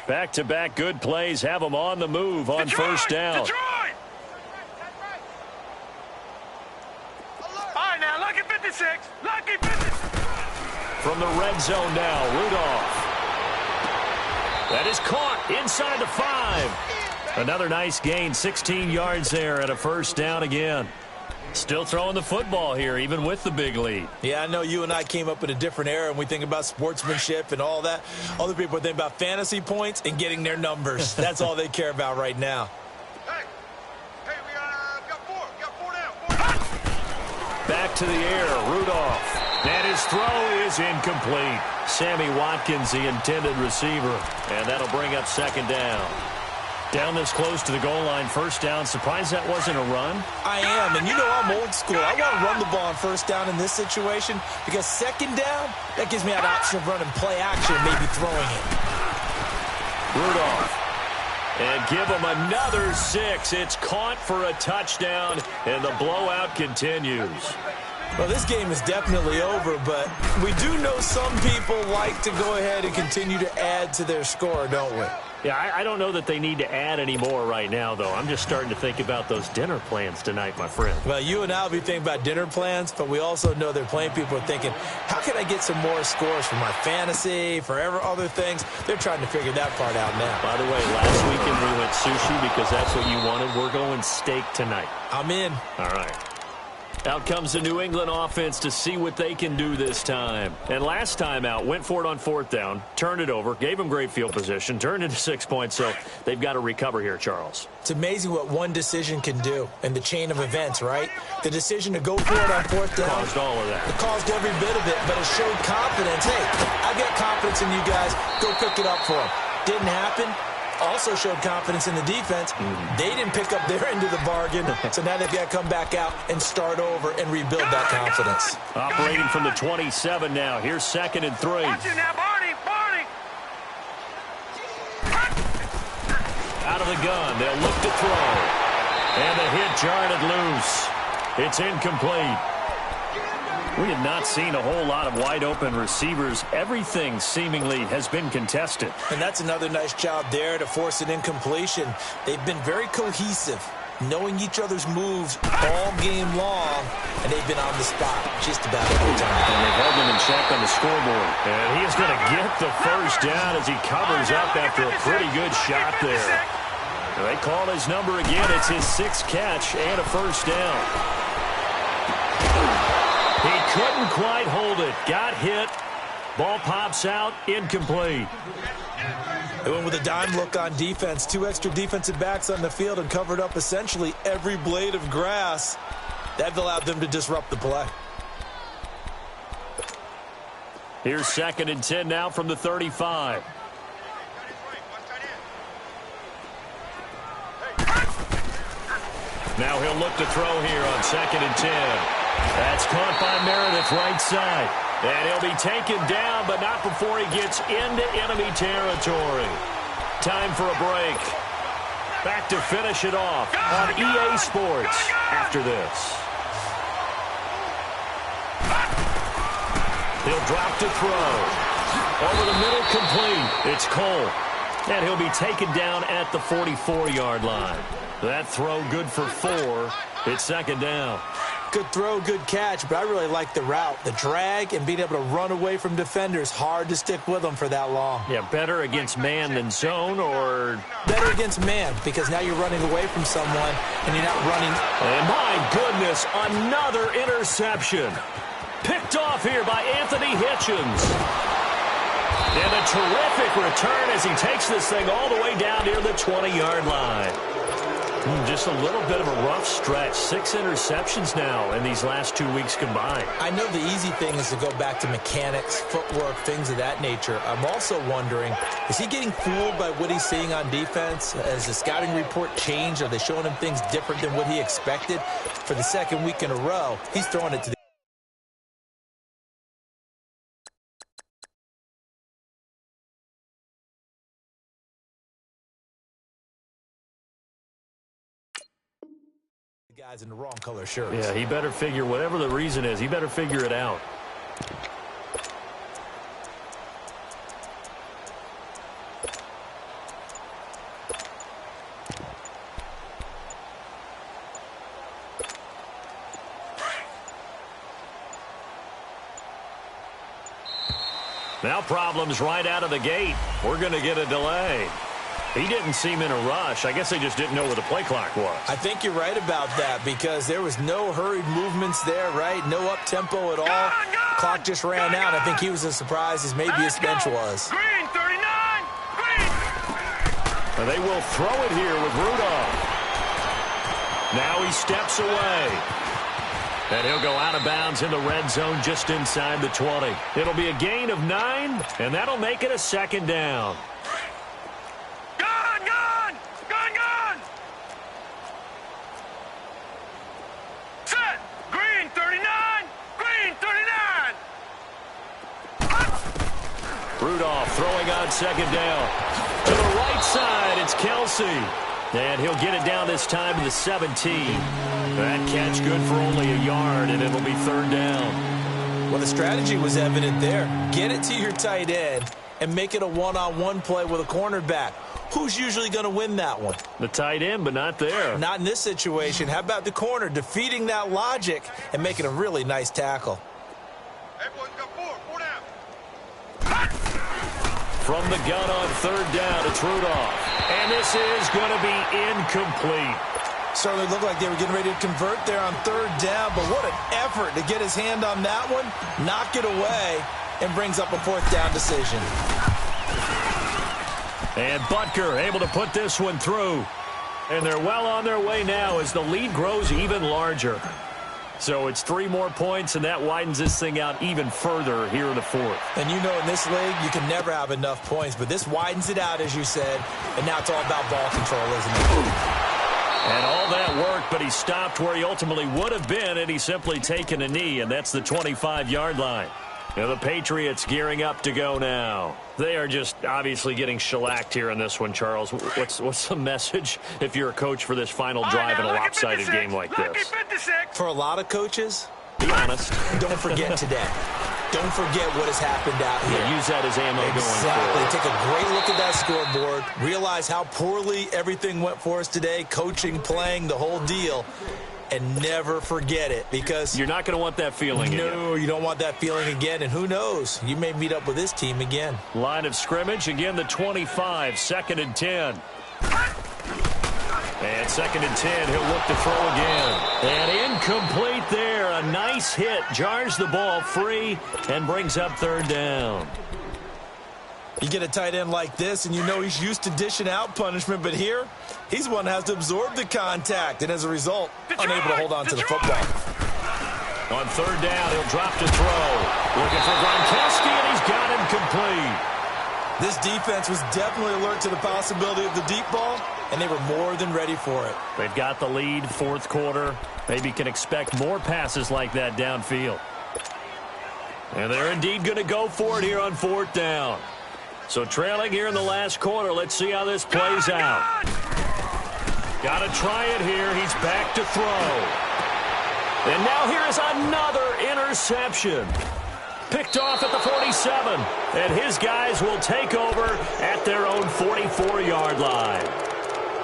Back-to-back good plays have them on the move on first down. Detroit! All right, now, lucky 56. Lucky 56. From the red zone now, Rudolph. That is caught inside the 5. Another nice gain, 16 yards there and a first down again. Still throwing the football here, even with the big lead. Yeah, I know you and I came up in a different era, and we think about sportsmanship and all that. Other people think about fantasy points and getting their numbers. That's all they care about right now. Hey, we got 4 down. Back to the air, Rudolph. And his throw is incomplete. Sammy Watkins, the intended receiver. And that'll bring up 2nd down. Down this close to the goal line, first down. Surprised that wasn't a run? I am, and I'm old school. I want to run the ball on first down in this situation because 2nd down, that gives me that option of running play action, maybe throwing it. Rudolph. And give him another 6. It's caught for a touchdown, and the blowout continues. Well, this game is definitely over, but we do know some people like to go ahead and continue to add to their score, don't we? Yeah, I don't know that they need to add any more right now, though. I'm just starting to think about those dinner plans tonight, my friend. Well, you and I will be thinking about dinner plans, but we also know they're playing people are thinking, how can I get some more scores for my fantasy, for other things? They're trying to figure that part out now. By the way, last weekend we went sushi because that's what you wanted. We're going steak tonight. I'm in. All right. Out comes the New England offense to see what they can do this time. And last time out, went for it on 4th down, turned it over, gave them great field position, turned it to 6 points, so they've got to recover here, Charles. It's amazing what one decision can do in the chain of events, right? The decision to go for it on 4th down. Caused all of that. It caused every bit of it, but it showed confidence. Hey, I've got confidence in you guys. Go pick it up for them. Didn't happen. Also showed confidence in the defense. They didn't pick up their end of the bargain, so now they've got to come back out and start over and rebuild that confidence. Operating from the 27 now. Here's 2nd and 3. Watch it now, Barney. out of the gun. They'll look to throw. And the hit jarred it loose. It's incomplete. We have not seen a whole lot of wide-open receivers. Everything seemingly has been contested. And that's another nice job there to force an incompletion. They've been very cohesive, knowing each other's moves all game long, and they've been on the spot just about every time. And they've held them in check on the scoreboard. And he is going to get the first down as he covers up after a pretty good shot there. They call his number again. It's his 6th catch and a first down. He couldn't quite hold it. Got hit. Ball pops out. Incomplete. They went with a dime look on defense. 2 extra defensive backs on the field and covered up essentially every blade of grass. That allowed them to disrupt the play. Here's 2nd and 10 now from the 35. Now he'll look to throw here on 2nd and 10. That's caught by Meredith right side. And he'll be taken down, but not before he gets into enemy territory. Time for a break. Back to finish it off on EA Sports after this. He'll drop to throw. Over the middle, complete. It's Cole. And he'll be taken down at the 44-yard line. That throw good for 4. It's 2nd down. Good throw, good catch, but I really like the route. The drag and being able to run away from defenders. Hard to stick with them for that long. Yeah, better against man than zone, or better against man, because now you're running away from someone and you're not running. And my goodness, another interception. Picked off here by Anthony Hitchens. And a terrific return as he takes this thing all the way down near the 20-yard line. Just a little bit of a rough stretch. 6 interceptions now in these last 2 weeks combined. I know the easy thing is to go back to mechanics, footwork, things of that nature. I'm also wondering, is he getting fooled by what he's seeing on defense? Has the scouting report changed? Are they showing him things different than what he expected? For the 2nd week in a row, he's throwing it to the guys in the wrong color shirts. Yeah, he better figure, whatever the reason is, he better figure it out. Now problems right out of the gate. We're going to get a delay. He didn't seem in a rush. I guess they just didn't know where the play clock was. I think you're right about that because there was no hurried movements there, right? No up-tempo at all. Clock just ran out. I think he was as surprised as maybe his bench was. Green, 39! Green! And they will throw it here with Rudolph. Now he steps away. And he'll go out of bounds in the red zone just inside the 20. It'll be a gain of 9, and that'll make it a 2nd down. Rudolph throwing on 2nd down. To the right side, it's Kelsey. And he'll get it down this time to the 17. That catch good for only a yard, and it'll be 3rd down. Well, the strategy was evident there. Get it to your tight end and make it a one-on-one play with a cornerback. Who's usually going to win that one? The tight end, but not there. Not in this situation. How about the corner defeating that logic and making a really nice tackle? From the gun on 3rd down, it's Rudolph. And this is going to be incomplete. Certainly looked like they were getting ready to convert there on 3rd down, but what an effort to get his hand on that one, knock it away, and brings up a 4th down decision. And Butker able to put this one through. And they're well on their way now as the lead grows even larger. So it's 3 more points, and that widens this thing out even further here in the 4th. And you know in this league, you can never have enough points, but this widens it out, as you said, and now it's all about ball control, isn't it? And all that work, but he stopped where he ultimately would have been, and he's simply taken a knee, and that's the 25-yard line. Now the Patriots gearing up to go now. They are just obviously getting shellacked here in this one, Charles. What's the message if you're a coach for this final drive in a lopsided game like this? For a lot of coaches, be honest. Don't forget today. Don't forget what has happened out here. Yeah, use that as ammo going Exactly. forward. Take a great look at that scoreboard. Realize how poorly everything went for us today. Coaching, playing, the whole deal. And never forget it, because you're not going to want that feeling again. No, you don't want that feeling again. And who knows? You may meet up with this team again. Line of scrimmage, again the 25, 2nd and 10. And 2nd and 10, he'll look to throw again. And incomplete there. A nice hit. Jars the ball free and brings up 3rd down. You get a tight end like this, and you know he's used to dishing out punishment, but here, he's one that has to absorb the contact, and as a result, unable to hold on to the football. On 3rd down, he'll drop to throw. Looking for Gronkowski, and he's got him complete. This defense was definitely alert to the possibility of the deep ball, and they were more than ready for it. They've got the lead, 4th quarter. Maybe can expect more passes like that downfield. And they're indeed going to go for it here on 4th down. So trailing here in the last quarter. Let's see how this plays out. Got to try it here. He's back to throw. And now here is another interception. Picked off at the 47. And his guys will take over at their own 44-yard line.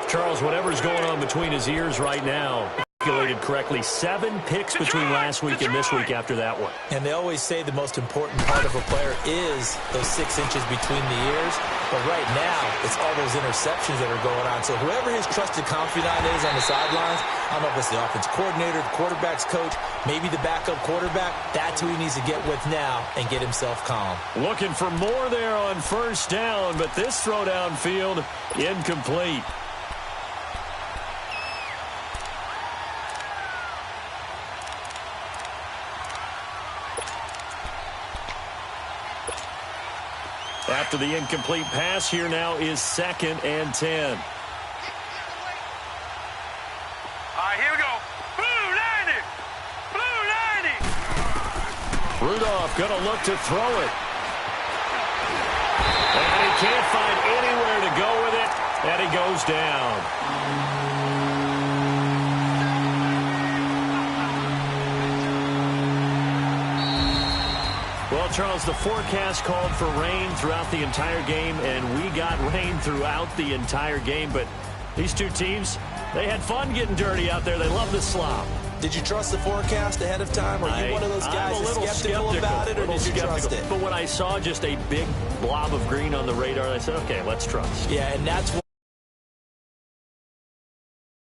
Charles, whatever's going on between his ears right now, calculated correctly, 7 picks between last week and this week after that one. And they always say the most important part of a player is those 6 inches between the ears. But right now, it's all those interceptions that are going on. So whoever his trusted confidant is on the sidelines, I don't know if it's the offense coordinator, the quarterback's coach, maybe the backup quarterback, that's who he needs to get with now and get himself calm. Looking for more there on 1st down, but this throw downfield incomplete. After the incomplete pass, here now is 2nd and 10. All right, here we go. Blue 90. Blue 90. Rudolph going to look to throw it. And he can't find anywhere to go with it, and he goes down. Well, Charles, the forecast called for rain throughout the entire game, and we got rain throughout the entire game. But these two teams, they had fun getting dirty out there. They love the slop. Did you trust the forecast ahead of time? Are you one of those guys I'm a little skeptical about it, or did you trust it? But when I saw just a big blob of green on the radar, I said, okay, let's trust. Yeah, and that's what